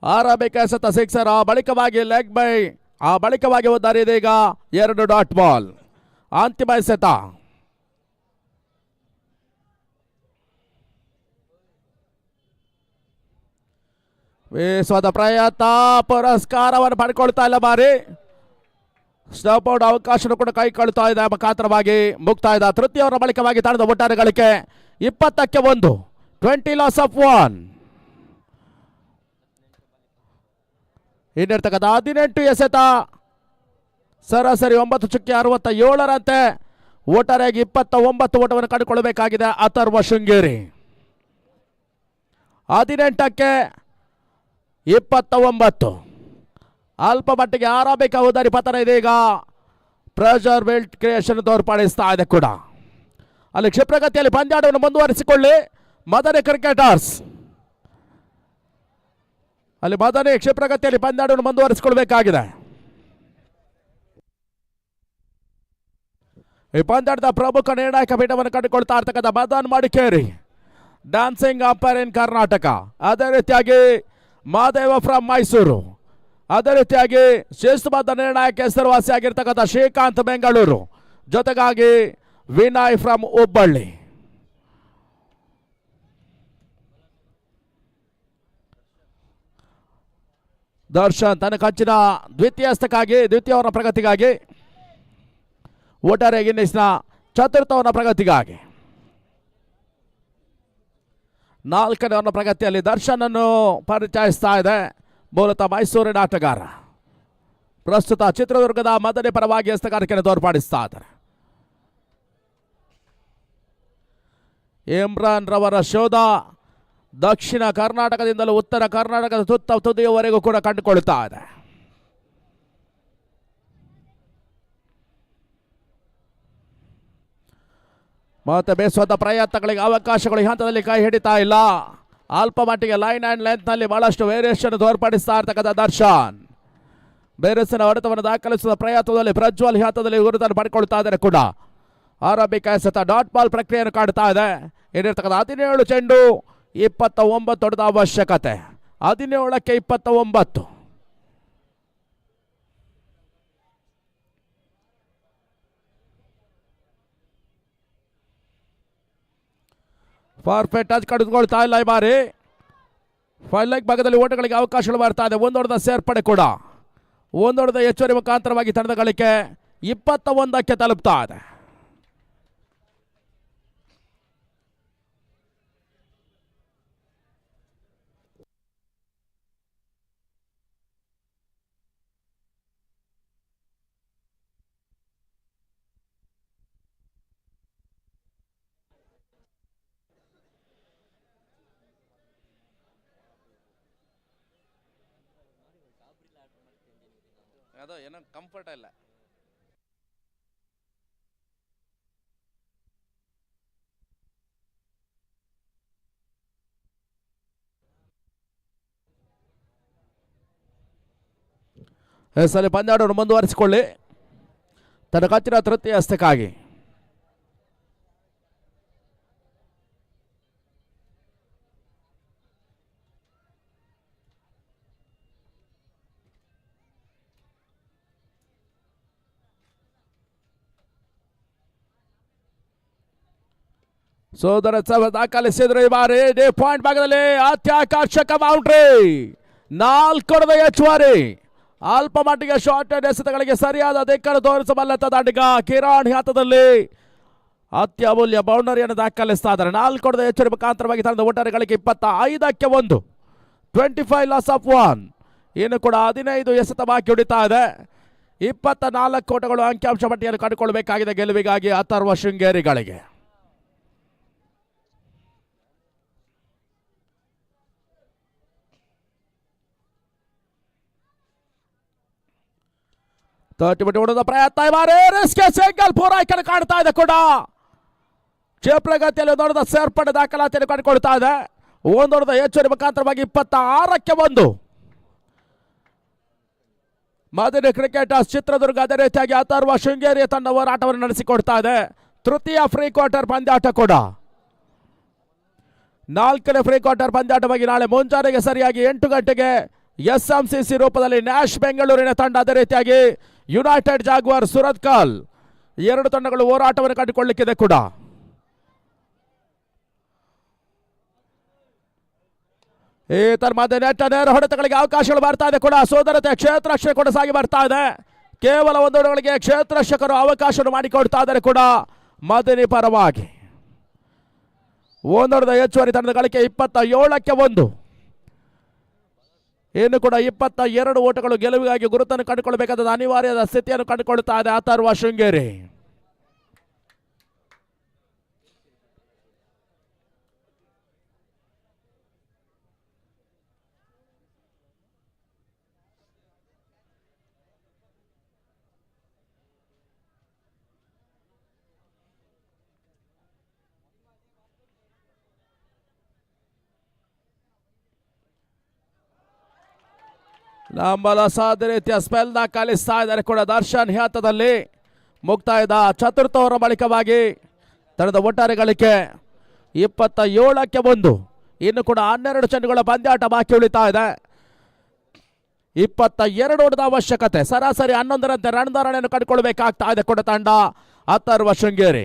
ಆರಂಭಿಕ ಎಸೆತ ಸಿಕ್ಸರ್, ಆ ಬಳಿಕವಾಗಿ ಲೆಗ್ ಬೈ, ಆ ಬಳಿಕವಾಗಿ ಹೋದರೆ ಇದೀಗ 2 ಡಾಟ್ ಬಾಲ್. ಅಂತಿಮ ಎಸೆತ. ಬೇಯಿಸುವಂತ ಪ್ರಯತ್ನ, ಪುರಸ್ಕಾರವನ್ನು ಪಡ್ಕೊಳ್ತಾ ಇಲ್ಲ ಬಾರಿ. ಸ್ಟಾಪ್ ಔಟ್ ಅವಕಾಶ ಕೂಡ ಕೈ ಕಳ್ತಾ ಇದೆ. ಮುಖಾಂತರವಾಗಿ ಮುಕ್ತಾಯದ ತೃತೀಯವರ ಬಳಿಕವಾಗಿ ತಂಡದ ಒಟ್ಟಾರೆ ಗಳಿಕೆ 20-1, 20 ಲಾಸ್ ಆಫ್ 1. ಇನ್ನಿರ್ತಕ್ಕಂಥ 18 ಎಸೆತ, ಸರಾಸರಿ 9.67 ಒಟ್ಟಾರೆಯಾಗಿ 29 ಓಟವನ್ನು ಕಂಡುಕೊಳ್ಳಬೇಕಾಗಿದೆ ಅಥರ್ವ ಶೃಂಗೇರಿ. 18ಕ್ಕೆ 29. ಅಲ್ಪ ಮಟ್ಟಿಗೆ ಆರಂಭಿಕ ಉದಾರಿ ಪತನ ಇದೀಗ ಪ್ರೆಷರ್ ಬೆಲ್ಟ್ ಕ್ರಿಯೇಷನ್ ತೋರ್ಪಡಿಸ್ತಾ ಇದೆ ಕೂಡ. ಅಲ್ಲಿ ಕ್ಷಿಪ್ರಗತಿಯಲ್ಲಿ ಪಂದ್ಯಾಟವನ್ನು ಮುಂದುವರಿಸಿಕೊಳ್ಳಿ ಮದನಿ ಕ್ರಿಕೆಟರ್ಸ್. ಅಲ್ಲಿ ಮದನಿ ಕ್ಷಿಪ್ರಗತಿಯಲ್ಲಿ ಪಂದ್ಯಾಟವನ್ನು ಮುಂದುವರಿಸಿಕೊಳ್ಬೇಕಾಗಿದೆ. ಈ ಪಂದ್ಯಾಟದ ಪ್ರಮುಖ ನಿರ್ಣಾಯಕ ಪೀಠವನ್ನು ಕಂಡುಕೊಳ್ತಾ ಇರ್ತಕ್ಕಂಥ ಮದನ್ ಮಡಿಕೇರಿ, ಡ್ಯಾನ್ಸಿಂಗ್ ಅಂಪೈರ್ ಇನ್ ಕರ್ನಾಟಕ. ಅದೇ ರೀತಿಯಾಗಿ ಮಹಾದೇವ ಫ್ರಮ್ ಮೈಸೂರು. ಅದೇ ರೀತಿಯಾಗಿ ಶಿಸ್ತುಬದ್ಧ ನಿರ್ಣಾಯಕ ಹೆಸರುವಾಸಿಯಾಗಿರ್ತಕ್ಕಂಥ ಶ್ರೀಕಾಂತ್ ಬೆಂಗಳೂರು. ಜೊತೆಗಾಗಿ ವಿನಯ್ ಫ್ರಮ್ ಹುಬ್ಬಳ್ಳಿ. ದರ್ಶನ್ ತನ್ನ ಕಚ್ಚಿನ ದ್ವಿತೀಯವರ ಪ್ರಗತಿಗಾಗಿ, ಒಟ್ಟಾರೆ ಇನ್ನಿಸ್ನ ಚತುರ್ಥವನ ಪ್ರಗತಿಗಾಗಿ, 4ನೇ ಪ್ರಗತಿಯಲ್ಲಿ ದರ್ಶನ್ ಅನ್ನು ಪರಿಚಯಿಸ್ತಾ ಇದೆ. ಮೂಲತಃ ಮೈಸೂರಿನ ಆಟಗಾರ, ಪ್ರಸ್ತುತ ಚಿತ್ರದುರ್ಗದ ಮದನಿ ಪರವಾಗಿ ಹಸ್ತಗಾರಿಕೆಯನ್ನು ತೋರ್ಪಡಿಸ್ತಾ ಇದ್ದಾರೆ. ಇಮ್ರಾನ್ ರವರ ಶೋಧ ದಕ್ಷಿಣ ಕರ್ನಾಟಕದಿಂದಲೂ ಉತ್ತರ ಕರ್ನಾಟಕದ ತುದಿಯವರೆಗೂ ಕೂಡ ಕಂಡುಕೊಳ್ತಾ ಇದೆ. ಮತ್ತೆ ಬೇಸುವಂತ ಪ್ರಯತ್ನಗಳಿಗೆ ಅವಕಾಶಗಳು ಈ ಹಂತದಲ್ಲಿ ಕೈ ಹಿಡಿತಾ ಇಲ್ಲ. ಅಲ್ಪ ಮಟ್ಟಿಗೆ ಲೈನ್ ಆ್ಯಂಡ್ ಲೆಂತ್ನಲ್ಲಿ ಬಹಳಷ್ಟು ವೇರಿಯೇಷನ್ ತೋರ್ಪಡಿಸ್ತಾ ಇರ್ತಕ್ಕಂಥ ದರ್ಶನ್ ಬೇರೆಸಿನ ಹೊಡೆತವನ್ನು ದಾಖಲಿಸುವ ಪ್ರಯತ್ನದಲ್ಲಿ ಪ್ರಜ್ವಲ್ ಈ ಹಂತದಲ್ಲಿ ಗುರುತನ್ನು ಪಡ್ಕೊಳ್ತಾ ಇದ್ದಾರೆ ಕೂಡ. ಆರಂಭಿಕ ಎಸೆತ ಡಾಟ್ ಬಾಲ್ ಪ್ರಕ್ರಿಯೆಯನ್ನು ಕಾಡ್ತಾ ಇದೆ. ಏನಿರ್ತಕ್ಕಂಥ 17 ಚೆಂಡು 29 ಹೊಡೆದ ಅವಶ್ಯಕತೆ. 17ಕ್ಕೆ 29. ಪರ್ಫೆಕ್ಟ್ ಟಚ್ ಕಡಿದುಕೊಳ್ತಾ ಇಲ್ಲ ಈ ಬಾರಿ. 5 ಲೆಗ್ ಭಾಗದಲ್ಲಿ ಓಟಗಳಿಗೆ ಅವಕಾಶಗಳು ಬರ್ತಾ ಇದೆ. 1 ಹೊಡೆದ ಸೇರ್ಪಡೆ ಕೂಡ, 1 ಹೊಡೆದ ಹೆಚ್ಚುವರಿ ಮುಖಾಂತರವಾಗಿ ತಂಡದ ಗಳಿಕೆ 21ಕ್ಕೆ ತಲುಪ್ತಾ ಇದೆ. ಅದು ಏನೋ ಕಂಫರ್ಟ್ ಇಲ್ಲ. ಸರಿ, ಪಂದ್ಯಾಟವನ್ನು ಮುಂದುವರಿಸಿಕೊಳ್ಳಿ ತನ್ನ ಕಚ್ಚಿನ ತೃತೀಯ ಹಸ್ತಕ್ಕಾಗಿ. ಸೋದರ ದಾಖಲಿಸಿದ್ರು ಈ ಬಾರಿ ಡೇ ಪಾಯಿಂಟ್ ಭಾಗದಲ್ಲಿ ಅತ್ಯಾಕರ್ಷಕ ಬೌಂಡ್ರಿ 4 ಹೆಚ್ಚುವರಿ. ಅಲ್ಪ ಮಟ್ಟಿಗೆ ಶಾರ್ಟ್ ಎಸೆತಗಳಿಗೆ ಸರಿಯಾದ ದಿಕ್ಕನ್ನು ತೋರಿಸಬಲ್ಲಂತ ದಾಂಡಿಗ ಕಿರಾಣಿ ಹಂತದಲ್ಲಿ ಅತ್ಯಮೂಲ್ಯ ಬೌಂಡರಿಯನ್ನು ದಾಖಲಿಸ್ತಾ ಇದ್ದಾರೆ. 4 ಹೆಚ್ಚುವರಿ ಮುಖಾಂತರವಾಗಿ ತಂದ ಒಟ್ಟಾರೆ ಗಳಿಕೆ 25ಕ್ಕೆ 1, 25 ಲಾಸ್ ಆಫ್ 1. ಇನ್ನು ಕೂಡ 15 ಎಸೆತ ಬಾಕಿ ಉಳಿತಾ ಇದೆ. 24 ಓಟಗಳು ಅಂಕಿಅಂಶ ಪಟ್ಟಿಯನ್ನು ಕಂಡುಕೊಳ್ಳಬೇಕಾಗಿದೆ ಗೆಲುವಿಗಾಗಿ ಅಥರ್ವ ಶೃಂಗೇರಿಗಳಿಗೆ. ಬಿಟ್ಟು ಹೊಡೆದ ಪ್ರಯತ್ನ ಸಿಂಗಲ್ ಪೂರೈಕೆಯನ್ನು ಕಾಣ್ತಾ ಇದೆ ಕೂಡ ಕ್ಷೇತ್ರಗತಿಯಲ್ಲಿ ಒಂದೊಡೆದ ಸೇರ್ಪಡೆ ದಾಖಲಾತಿಯನ್ನು ಕಂಡುಕೊಳ್ತಾ ಇದೆ. ಒಂದೊಡೆದ ಹೆಚ್ಚುವರಿ ಮುಖಾಂತರವಾಗಿ 26ಕ್ಕೆ 1. ಮಾದರಿ ಕ್ರಿಕೆಟರ್ಸ್ ಚಿತ್ರದುರ್ಗ ಅದೇ ರೀತಿಯಾಗಿ ಅಥರ್ವ ಶೃಂಗೇರಿಯ ತಂಡ ಹೋರಾಟವನ್ನು ನಡೆಸಿಕೊಡ್ತಾ ಇದೆ. ತೃತೀಯ ಫ್ರೀ ಕ್ವಾರ್ಟರ್ ಪಂದ್ಯಾಟ ಕೂಡ 4ನೇ ಫ್ರೀ ಕ್ವಾರ್ಟರ್ ಪಂದ್ಯಾಟವಾಗಿ ನಾಳೆ ಮುಂಜಾನೆಗೆ ಸರಿಯಾಗಿ 8 ಗಂಟೆಗೆ SMCC ರೂಪದಲ್ಲಿ ನ್ಯಾಶ್ ಬೆಂಗಳೂರಿನ ತಂಡ ಅದೇ ರೀತಿಯಾಗಿ ಯುನೈಟೆಡ್ ಜಾಗ್ವಾರ್ ಸುರತ್ಕಲ್ 2 ತಂಡಗಳು ಹೋರಾಟವನ್ನು ಕಂಡುಕೊಳ್ಳಲಿಕ್ಕಿದೆ ಕೂಡ. ಈ ಮಧ್ಯೆ ನೆಟ್ಟ ನೇರ ಹೊಡೆತಗಳಿಗೆ ಅವಕಾಶಗಳು ಬರ್ತಾ ಇದೆ ಕೂಡ. ಸೋದರತೆ ಕ್ಷೇತ್ರರಕ್ಷಣೆ ಕೂಡ ಸಾಗಿ ಬರ್ತಾ ಇದೆ. ಕೇವಲ 1 ಓವರ್ಗಳಿಗೆ ಕ್ಷೇತ್ರರಕ್ಷಕರು ಅವಕಾಶವನ್ನು ಮಾಡಿಕೊಡ್ತಾ ಇದ್ದಾರೆ ಕೂಡ ಮದನಿ ಪರವಾಗಿ. 1 ಓವರ್ದ ಹೆಚ್ಚುವರಿ ತಂಡದ ಗಳಿಕೆ 27ಕ್ಕೆ 1. ಇನ್ನು ಕೂಡ 22 ಓಟಗಳು ಗೆಲುವಿಗಾಗಿ ಗುರುತನ್ನು ಕಂಡುಕೊಳ್ಳಬೇಕಾದ ಅನಿವಾರ್ಯದ ಸ್ಥಿತಿಯನ್ನು ಕಂಡುಕೊಳ್ಳುತ್ತಾ ಇದೆ ಅಥರ್ವ ಶೃಂಗೇರಿ. ನಂಬಲ ಸಾಧ್ಯ ರೀತಿಯ ಸ್ಪೆಲ್ ದಾಖಲಿಸ್ತಾ ಇದ್ದಾರೆ ಕೂಡ ದರ್ಶನ್ ಹಂತದಲ್ಲಿ. ಮುಕ್ತಾಯದ ಚತುರ್ಥ ಓವರ್ ಬಳಿಕವಾಗಿ ತಂಡದ ಒಟ್ಟಾರೆ ಗಳಿಕೆ 27ಕ್ಕೆ 1. ಇನ್ನು ಕೂಡ 12 ಚೆಂಡುಗಳ ಪಂದ್ಯಾಟ ಬಾಕಿ ಉಳಿತಾ ಇದೆ. 22 ಓಟದ ಅವಶ್ಯಕತೆ, ಸರಾಸರಿ 11ರಂತೆ ರನ್ ಧಾರಣೆಯನ್ನು ಕಂಡುಕೊಳ್ಬೇಕಾಗ್ತಾ ಇದೆ ಕೂಡ ತಂಡ ಅಥರ್ವ ಶೃಂಗೇರಿ.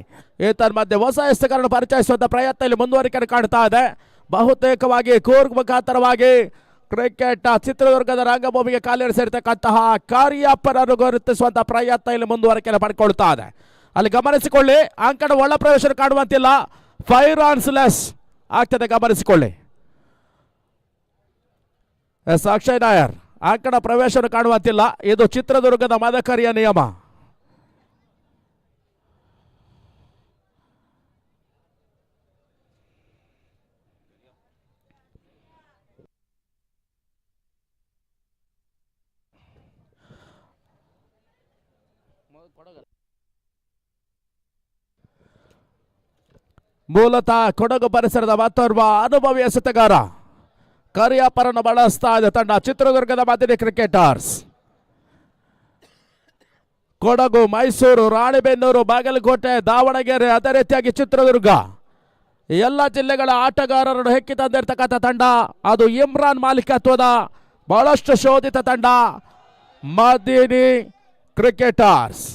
ಮಧ್ಯೆ ಹೊಸ ಹೆಸರುಗಳನ್ನು ಪರಿಚಯಿಸುವಂತ ಪ್ರಯತ್ನ ಇಲ್ಲಿ ಮುಂದುವರಿಕೆ ಕಾಣ್ತಾ ಇದೆ. ಬಹುತೇಕವಾಗಿ ಕೂರ್ಗ್ ಮುಖಾಂತರವಾಗಿ ಕ್ರಿಕೆಟ್ ಚಿತ್ರದುರ್ಗದ ರಂಗಭೂಮಿಗೆ ಕಾಲಿರಿಸಿರ್ತಕ್ಕಂತಹ ಕಾರ್ಯಪ್ಪನನ್ನು ಗುರುತಿಸುವಂತಹ ಪ್ರಯತ್ನ ಇಲ್ಲಿ ಮುಂದುವರಿಕೆ ಪಡ್ಕೊಳ್ತಾ ಇದೆ. ಅಲ್ಲಿ ಗಮನಿಸಿಕೊಳ್ಳಿ, ಅಂಕಣ ಒಳ ಪ್ರವೇಶ ಕಾಣುವಂತಿಲ್ಲ, 5 runs ಲೆಸ್ ಆಗ್ತದೆ, ಗಮನಿಸಿಕೊಳ್ಳಿ. ಅಕ್ಷಯ್ ನಾಯರ್ ಅಂಕಣ ಪ್ರವೇಶ ಕಾಣುವಂತಿಲ್ಲ, ಇದು ಚಿತ್ರದುರ್ಗದ ಮದಕರಿಯ ನಿಯಮ. ಮೂಲತಃ ಕೊಡಗು ಪರಿಸರದ ಮತ್ತೋರ್ವ ಅನುಭವಿ ಎಸೆತಗಾರ ಕರಿಯಪ್ಪರನ್ನು ಬಳಸ್ತಾ ಇದೆ ತಂಡ ಚಿತ್ರದುರ್ಗದ ಮದನಿ ಕ್ರಿಕೆಟರ್ಸ್. ಕೊಡಗು, ಮೈಸೂರು, ರಾಣಿಬೆನ್ನೂರು, ಬಾಗಲಕೋಟೆ, ದಾವಣಗೆರೆ, ಅದೇ ರೀತಿಯಾಗಿ ಚಿತ್ರದುರ್ಗ ಎಲ್ಲ ಜಿಲ್ಲೆಗಳ ಆಟಗಾರರನ್ನು ಹೆಕ್ಕಿ ತಂದಿರತಕ್ಕಂಥ ತಂಡ. ಅದು ಇಮ್ರಾನ್ ಮಾಲೀಕತ್ವದ ಬಹಳಷ್ಟು ಶೋಧಿತ ತಂಡ ಮದನಿ ಕ್ರಿಕೆಟರ್ಸ್.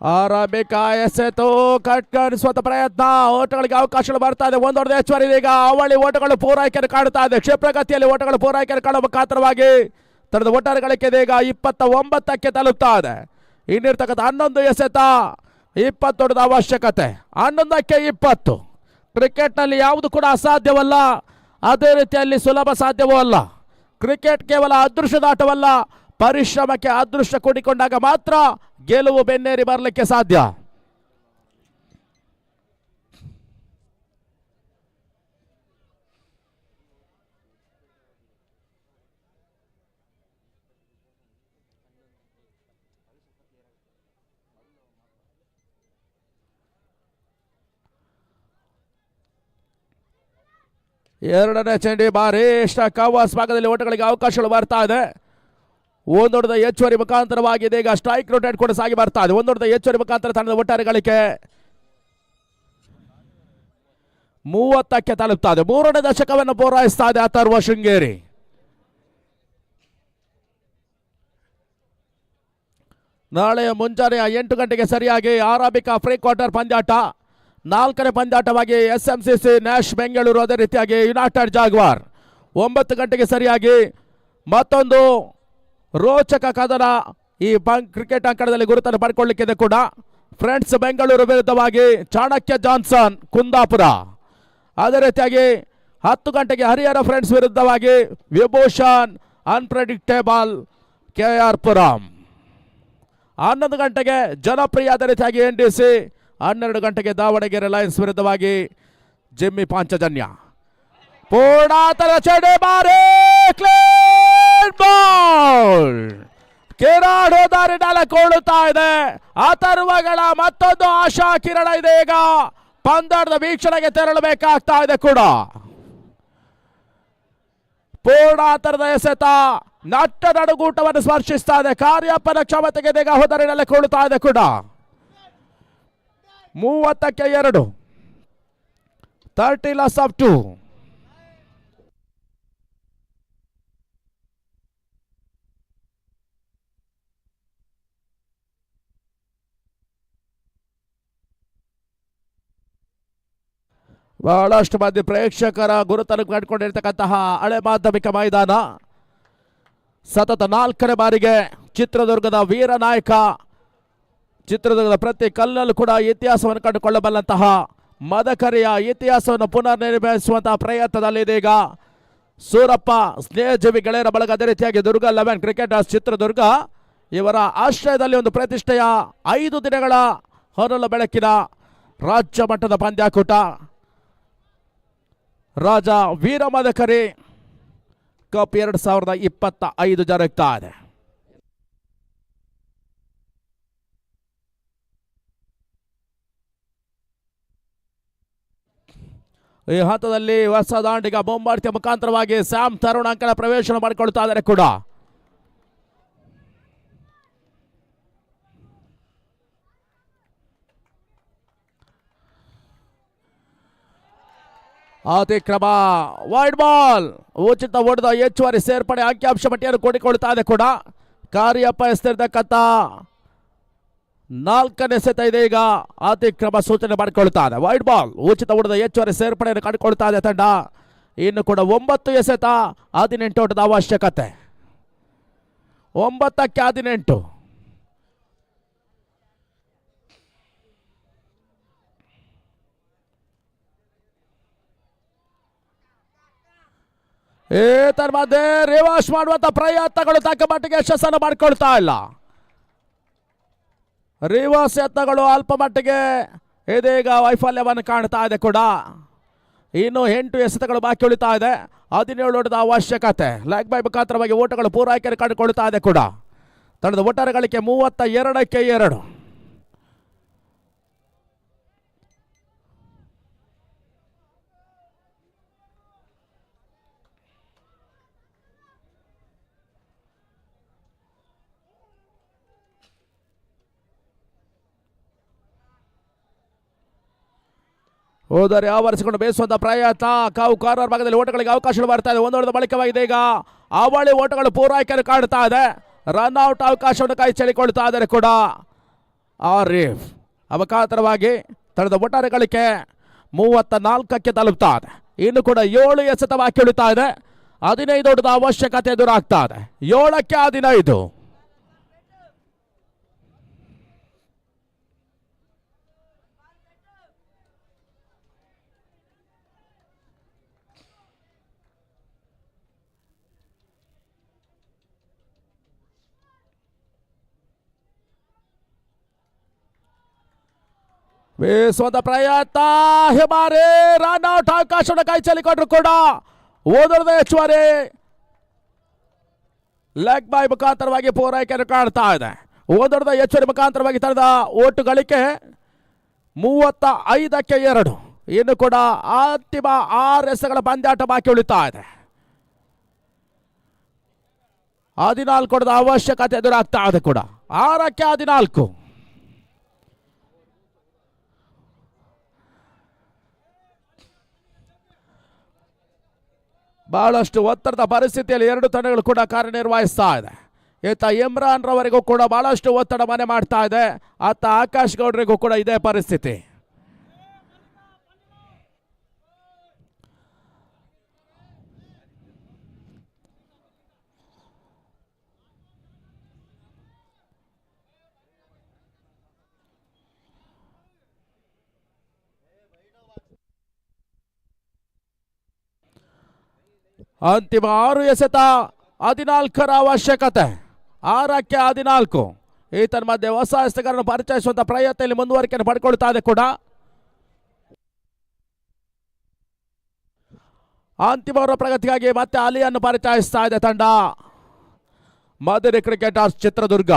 ಆರಂಭಿಕ ಎಸೆತು ಕಟ್ಕರಿಸುವಂತ ಪ್ರಯತ್ನ, ಓಟಗಳಿಗೆ ಅವಕಾಶಗಳು ಬರ್ತಾ ಇದೆ. 1 ಓವರ್ ಹೆಚ್ಚುವರಿ ಈಗ ಅವಳಿ ಓಟಗಳು ಪೂರೈಕೆಯನ್ನು ಕಾಣುತ್ತಾ ಇದೆ. ಕ್ಷಿಪ್ರಗತಿಯಲ್ಲಿ ಓಟಗಳು ಪೂರೈಕೆಯನ್ನು ಕಾಣುವ ಮುಖಾಂತರವಾಗಿ ತನ್ನದ ಒಟ್ಟಾರೆ ಗಳಿಕೆ ಈಗ 29ಕ್ಕೆ ತಲುಪ್ತಾ ಇದೆ. ಇನ್ನಿರ್ತಕ್ಕಂಥ 11 ಎಸೆತ 20 ಓಟದ ಅವಶ್ಯಕತೆ. 11ಕ್ಕೆ 20. ಕ್ರಿಕೆಟ್ನಲ್ಲಿ ಯಾವುದು ಕೂಡ ಅಸಾಧ್ಯವಲ್ಲ, ಅದೇ ರೀತಿಯಲ್ಲಿ ಸುಲಭ ಸಾಧ್ಯವೂ ಅಲ್ಲ. ಕ್ರಿಕೆಟ್ ಕೇವಲ ಅದೃಷ್ಟದ ಆಟವಲ್ಲ, ಪರಿಶ್ರಮಕ್ಕೆ ಅದೃಷ್ಟ ಕೂಡಿಕೊಂಡಾಗ ಮಾತ್ರ ಗೆಲುವು ಬೆನ್ನೇರಿ ಬರಲಿಕ್ಕೆ ಸಾಧ್ಯ. ಎರಡನೇ ಚೆಂಡಿ ಬಾರಿ ಕವಾಸ್ ಭಾಗದಲ್ಲಿ ಓಟಗಳಿಗೆ ಅವಕಾಶಗಳು ಬರ್ತಾ ಇದೆ. 1 ಓವರ್ ಹೆಚ್ಚುವರಿ ಮುಖಾಂತರವಾಗಿದೆ ಈಗ ಸ್ಟ್ರೈಕ್ ರೊಟೇಟ್ ಕೂಡ ಸಾಗಿ ಬರ್ತಾ ಇದೆ. 1 ಓವರ್ ಹೆಚ್ಚುವರಿ ಮುಖಾಂತರ ತಂಡದ ಒಟ್ಟಾರೆ ಗಳಿಕೆ 30ಕ್ಕೆ ತಲುಪ್ತಾ ಇದೆ. 3ನೇ ದಶಕವನ್ನು ಪೂರೈಸ್ತಾ ಇದೆ ಅಥರ್ವ ಶೃಂಗೇರಿ. ನಾಳೆಯ ಮುಂಜಾನೆಯ 8 ಗಂಟೆಗೆ ಸರಿಯಾಗಿ ಆರಂಭಿಕ ಪ್ರೀ ಕ್ವಾರ್ಟರ್ ಪಂದ್ಯಾಟ. 4ನೇ ಪಂದ್ಯಾಟವಾಗಿ SMCC ನ್ಯಾಶ್ ಬೆಂಗಳೂರು, ಅದೇ ರೀತಿಯಾಗಿ ಯುನೈಟೆಡ್ ಜಾಗ್ವಾರ್. 9 ಗಂಟೆಗೆ ಸರಿಯಾಗಿ ಮತ್ತೊಂದು ರೋಚಕ ಕದನ ಈ ಕ್ರಿಕೆಟ್ ಅಂಕಣದಲ್ಲಿ ಗುರುತನ್ನು ಪಡ್ಕೊಳ್ಳಿಕ್ಕಿದೆ ಕೂಡ. ಫ್ರೆಂಡ್ಸ್ ಬೆಂಗಳೂರು ವಿರುದ್ಧವಾಗಿ ಚಾಣಕ್ಯ ಜಾನ್ಸನ್ ಕುಂದಾಪುರ. ಅದೇ ರೀತಿಯಾಗಿ 10 ಗಂಟೆಗೆ ಹರಿಹರ ಫ್ರೆಂಡ್ಸ್ ವಿರುದ್ಧವಾಗಿ ವಿಭೂಷಣ್ ಅನ್ಪ್ರೆಡಿಕ್ಟೇಬಲ್ KR ಪುರಂ. 11 ಗಂಟೆಗೆ ಜನಪ್ರಿಯ, ಅದೇ ರೀತಿಯಾಗಿ NDC. 12 ಗಂಟೆಗೆ ದಾವಣಗೆರೆ ಲಯನ್ಸ್ ವಿರುದ್ಧವಾಗಿ ಜಿಮ್ಮಿ ಪಾಂಚಜನ್ಯ. ಪೂರ್ಣಾತರ ಚಡೆ ಬಾರೆ ಬಾಲ್ ಕೆರಾಡೋ ದಾರಿನಲ್ಲಿ ಕೊಳ್ಳುತ್ತಾ ಇದೆ. ಅಥರ್ವಗಳ ಮತ್ತೊಂದು ಆಶಾ ಕಿರಣ ಇದೆ. ಈಗ ಪಂದ್ಯದ ವೀಕ್ಷಣೆಗೆ ತೆರಳಬೇಕಾಗ್ತಾ ಇದೆ ಕೂಡ. ಪೂರ್ಣಾಂತರದ ಎಸೆತ ನಟ್ಟ ನಡುಗೂಟವನ್ನು ಸ್ಪರ್ಶಿಸ್ತಾ ಇದೆ. ಕಾರ್ಯಪ್ಪನ ಕ್ಷಮತೆಗೆ ಈಗ ಹೋದರಿನಲ್ಲಿ ಕೊಳ್ಳುತ್ತಾ ಇದೆ ಕೂಡ. 30ಕ್ಕೆ 2, 30 ಲಾಸ್ ಆಫ್ 2. ಬಹಳಷ್ಟು ಮಂದಿ ಪ್ರೇಕ್ಷಕರ ಗುರುತನ್ನು ಕಂಡುಕೊಂಡಿರ್ತಕ್ಕಂತಹ ಹಳೆ ಮಾಧ್ಯಮಿಕ ಮೈದಾನ. ಸತತ 4ನೇ ಬಾರಿಗೆ ಚಿತ್ರದುರ್ಗದ ವೀರನಾಯಕ, ಚಿತ್ರದುರ್ಗದ ಪ್ರತಿ ಕಲ್ಲಲ್ಲೂ ಕೂಡ ಇತಿಹಾಸವನ್ನು ಕಂಡುಕೊಳ್ಳಬಲ್ಲಂತಹ ಮದಕರಿಯ ಇತಿಹಾಸವನ್ನು ಪುನರ್ ನಿರ್ಮಿಸುವಂತಹ ಪ್ರಯತ್ನದಲ್ಲಿದೀಗ ಸೂರಪ್ಪ ಸ್ನೇಹಜೀವಿ ಗೆಳೆಯರ ಬಳಗ, ಅದೇ ರೀತಿಯಾಗಿ ದುರ್ಗ 11 ಕ್ರಿಕೆಟರ್ಸ್ ಚಿತ್ರದುರ್ಗ ಇವರ ಆಶ್ರಯದಲ್ಲಿ ಒಂದು ಪ್ರತಿಷ್ಠೆಯ 5 ದಿನಗಳ ಹೊರಲ ಬೆಳಕಿನ ರಾಜ್ಯ ಮಟ್ಟದ ಪಂದ್ಯಾಕೂಟ. ರಾಜ ವೀರ ಮದಕರಿ ಕಪ್ 2025 ಜರುಗ್ತಾ ಇದೆ. ಈ ಹಂತದಲ್ಲಿ ಹೊಸ ದಾಂಡಿಗ ಬೊಂಬಾರ್ತಿಯ ಮುಖಾಂತರವಾಗಿ ಸ್ಯಾಮ್ ತರುಣ್ ಅಂಕಣ ಪ್ರವೇಶ ಮಾಡಿಕೊಳ್ತಾ ಇದ್ದಾರೆ ಕೂಡ. ಅತಿಕ್ರಮ, ವೈಡ್ ಬಾಲ್, ಉಚಿತ ಓಟದ ಹೆಚ್ಚುವರಿ ಸೇರ್ಪಡೆ ಅಂಕಿಅಂಶ ಪಟ್ಟಿಯನ್ನು ಕೂಡಿಕೊಳ್ತಾ ಇದೆ ಕೂಡ. ಕಾರ್ಯಪ್ಪ ಎಸ್ತಿರ್ತಕ್ಕಂಥ 4ನೇ ಎಸೆತ ಇದೆ. ಈಗ ಅತಿಕ್ರಮ ಸೂಚನೆ ಮಾಡಿಕೊಳ್ತಾ ಇದೆ. ವೈಡ್ ಬಾಲ್, ಉಚಿತ ಓಟದ ಹೆಚ್ಚುವರಿ ಸೇರ್ಪಡೆಯನ್ನು ಕಂಡುಕೊಳ್ತಾ ಇದೆ ತಂಡ. ಇನ್ನು ಕೂಡ 9 ಎಸೆತ 18 ಓಟದ ಅವಶ್ಯಕತೆ. 9ಕ್ಕೆ 18. ಮಧ್ಯೆ ರಿವರ್ಸ್ ಮಾಡುವಂತ ಪ್ರಯತ್ನಗಳು ತಕ್ಕ ಮಟ್ಟಿಗೆ ಯಶಸ್ಸನ್ನು ಮಾಡಿಕೊಳ್ತಾ ಇಲ್ಲ. ರಿವರ್ಸ್ ಯತ್ನಗಳು ಅಲ್ಪ ಮಟ್ಟಿಗೆ ಇದೀಗ ವೈಫಲ್ಯವನ್ನು ಕಾಣ್ತಾ ಇದೆ ಕೂಡ. ಇನ್ನು 8 ಎಸೆತಗಳು ಬಾಕಿ ಉಳಿತಾ ಇದೆ. 17 ಓಟದ ಅವಶ್ಯಕತೆ. ಲೆಗ್ ಬೈ ಮುಖಾಂತರವಾಗಿ ಓಟಗಳು ಪೂರೈಕೆ ಕಂಡುಕೊಳ್ತಾ ಇದೆ ಕೂಡ. ತಂಡದ ಒಟ್ಟಾರೆ ಗಳಿಕೆ 32ಕ್ಕೆ 2. ಹೋದರೆ ಆವರಿಸಿಕೊಂಡು ಬೇಯಿಸುವಂತ ಪ್ರಯತ್ನ. ಕಾವು ಕಾರ್ನರ್ ಭಾಗದಲ್ಲಿ ಓಟಗಳಿಗೆ ಅವಕಾಶಗಳು ಬರ್ತಾ ಇದೆ. 1 ಓಟದ ಬಳಿಕವಾಗಿದೆ. ಈಗ ಅವಳಿ ಓಟಗಳು ಪೂರೈಕೆಯನ್ನು ಕಾಣ್ತಾ ಇದೆ. ರನ್ ಔಟ್ ಅವಕಾಶವನ್ನು ಕೈ ಚೆಲ್ಲಿಕೊಳ್ತಾ ಇದ್ದಾರೆ ಕೂಡ. ಆರಿಫ್ ಅವಕಾಶವಾಗಿ ತಂಡದ ಒಟ್ಟಾರೆ ಗಳಿಕೆ 34ಕ್ಕೆ ತಲುಪ್ತಾ ಇದೆ. ಇನ್ನು ಕೂಡ 7 ಎಸೆತ ಬಾಕಿ ಉಳಿತಾ ಇದೆ. 15 ಓಟದ ಅವಶ್ಯಕತೆ ಎದುರಾಗ್ತಾ ಇದೆ. 7ಕ್ಕೆ 15. ಬೇಯಿಸುವಂತ ಪ್ರಯತ್ನ. ಹಿಮಾರಿ ರನ್ ಔಟ್ ಅವಕಾಶವನ್ನು ಕೈ ಚೆಲ್ಲಿಕೊಂಡ್ರು ಕೂಡ. ಓದರದ ಹೆಚ್ಚುವರಿ ಲೆಗ್ ಬೈ ಮುಖಾಂತರವಾಗಿ ಪೂರೈಕೆಯನ್ನು ಕಾಣ್ತಾ ಇದೆ. ಓದರದ ಹೆಚ್ಚುವರಿ ಮುಖಾಂತರವಾಗಿ ತಂಡದ ಓಟು ಗಳಿಕೆ 35ಕ್ಕೆ 2. ಇನ್ನು ಕೂಡ ಅಂತಿಮ 6 ಎಸೆತಗಳ ಪಂದ್ಯಾಟ ಬಾಕಿ ಉಳಿತಾ ಇದೆ. 14 ಓಟದ ಅವಶ್ಯಕತೆ ಎದುರಾಗ್ತಾ ಇದೆ ಕೂಡ. 6ಕ್ಕೆ 14. ಬಹಳಷ್ಟು ಒತ್ತಡದ ಪರಿಸ್ಥಿತಿಯಲ್ಲಿ 2 ತಂಡಗಳು ಕೂಡ ಕಾರ್ಯನಿರ್ವಹಿಸ್ತಾ ಇದೆ. ಈತ ಇಮ್ರಾನ್ ರವರಿಗೂ ಕೂಡ ಬಹಳಷ್ಟು ಒತ್ತಡ ಮನೆ ಮಾಡ್ತಾ ಇದೆ. ಆತ ಆಕಾಶ್ ಗೌಡ್ರಿಗೂ ಕೂಡ ಇದೇ ಪರಿಸ್ಥಿತಿ. ಅಂತಿಮ 6 ಎಸೆತ 14ರ ಅವಶ್ಯಕತೆ. 6ಕ್ಕೆ 14. ಈತನ ಮಧ್ಯೆ ಹೊಸ ಎಸೆಗಾರನ್ನು ಪರಿಚಯಿಸುವಂತ ಪ್ರಯತ್ನದಲ್ಲಿ ಮುಂದುವರಿಕೆಯನ್ನು ಪಡ್ಕೊಳ್ತಾ ಇದೆ ಕೂಡ. ಅಂತಿಮ ಪ್ರಗತಿಗಾಗಿ ಮತ್ತೆ ಅಲಿಯನ್ನು ಪರಿಚಯಿಸ್ತಾ ಇದೆ ತಂಡ. ಮಧುರೆ ಕ್ರಿಕೆಟರ್ಸ್ ಚಿತ್ರದುರ್ಗ.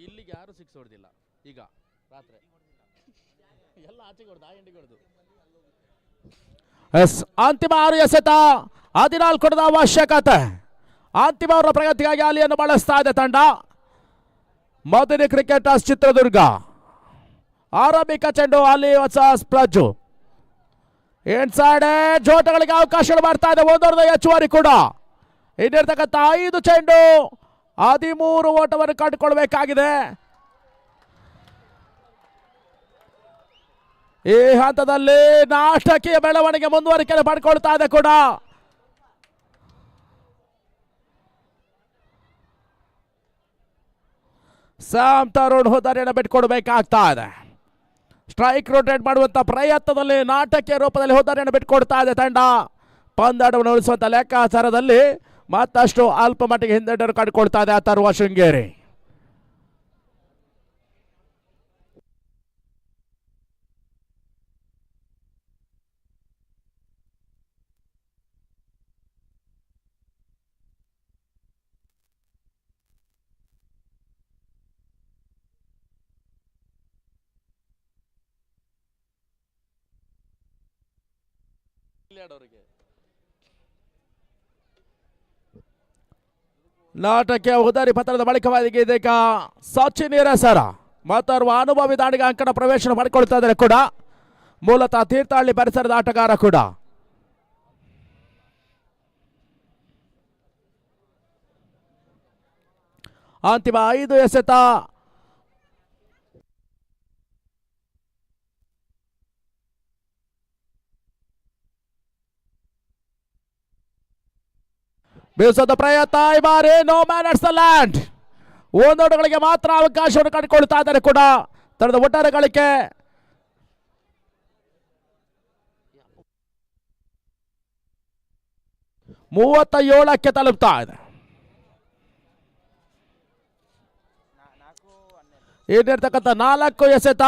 ಇಲ್ಲಿಗೆ ಯಾರು ಸಿಕ್ಸ್ ಹೊಡೆದಿಲ್ಲ ಈಗ ರಾತ್ರಿ ಎಲ್ಲ ಆಚೆಗೆ ಹೊಡೆದು ಎಂಡಿಗೆ ಹೊಡೆದು. ಅಂತಿಮ 6 ಎಸೆತ 14 ಅವಶ್ಯಕತೆ. ಅಂತಿಮ ಅವರ ಪ್ರಗತಿಗಾಗಿ ಅಲಿಯನ್ನು ಬಳಸ್ತಾ ಇದೆ ತಂಡ. ಮಧುರೆ ಕ್ರಿಕೆಟರ್ಸ್ ಚಿತ್ರದುರ್ಗ. ಆರಂಭಿಕ ಚೆಂಡು ಅಲ್ಲಿ ಹೊಸ ಪ್ರಜ್ಜು ಇನ್ಸೈಡ್ ಜೋಟಗಳಿಗೆ ಅವಕಾಶಗಳು ಬರ್ತಾ ಇದೆ. 1 ಹೆಚ್ಚುವರಿ ಕೂಡ. ಇನ್ನಿರ್ತಕ್ಕಂಥ 5 ಚೆಂಡು 13 ಓಟವನ್ನು ಕಂಡುಕೊಳ್ಬೇಕಾಗಿದೆ. ಈ ಹಂತದಲ್ಲಿ ನಾಟಕೀಯ ಬೆಳವಣಿಗೆ ಮುಂದುವರಿಕೆ ಪಡ್ಕೊಳ್ತಾ ಇದೆ ಕೂಡ. ಸ್ಯಾಮ್ ತರುಣ್ ಹುದ್ದರಿಯನ್ನು ಬಿಟ್ಕೊಡ್ಬೇಕಾಗ್ತಾ ಇದೆ. ಸ್ಟ್ರೈಕ್ ರೊಟೇಟ್ ಮಾಡುವಂತ ಪ್ರಯತ್ನದಲ್ಲಿ ನಾಟಕೀಯ ರೂಪದಲ್ಲಿ ಹುದ್ದರಿಯನ್ನು ಬಿಟ್ಕೊಡ್ತಾ ಇದೆ ತಂಡ. ಪಂದ್ಯಾಟವನ್ನು ಉಳಿಸುವಂತ ಲೆಕ್ಕಾಚಾರದಲ್ಲಿ ಮತ್ತಷ್ಟು ಅಲ್ಪ ಮಟ್ಟಿಗೆ ಹಿಂದೆಟರು ಕಂಡುಕೊಳ್ತಾ ಇದೆ ಅಥರ್ವ ಶೃಂಗೇರಿ. ನಾಟಕೀಯ ಉದಾರಿ ಪತ್ರದ ಬಳಿಕವಾಗಿ ಇದೀಗ ಸಚಿನ್ ಹಿರೇಸರ ಮತ್ತೋರ್ವ ಅನುಭವಿ ದಾಂಡಿಗ ಅಂಕಣ ಪ್ರವೇಶ ಮಾಡಿಕೊಳ್ತಾ ಇದ್ದಾರೆ ಕೂಡ. ಮೂಲತಃ ತೀರ್ಥಹಳ್ಳಿ ಪರಿಸರದ ಆಟಗಾರ ಕೂಡ. ಅಂತಿಮ 5 ಎಸೆತ ಬೀಸೋದ ಪ್ರಯತ್ನ. ಈ ಬಾರಿ ನೋ ಮ್ಯಾನ್ ಅಟ್ಸ್ ದ ಲ್ಯಾಂಡ್. 1 ಓಟಗಳಿಗೆ ಮಾತ್ರ ಅವಕಾಶವನ್ನು ಕಂಡುಕೊಳ್ತಾ ಇದ್ದಾರೆ ಕೂಡ. ತನ್ನದ ಒಟ್ಟಾರೆ ಗಳಿಕೆ 37ಕ್ಕೆ ತಲುಪ್ತಾ ಇದೆ. ಇನ್ನಿರ್ತಕ್ಕಂಥ 4 ಎಸೆತ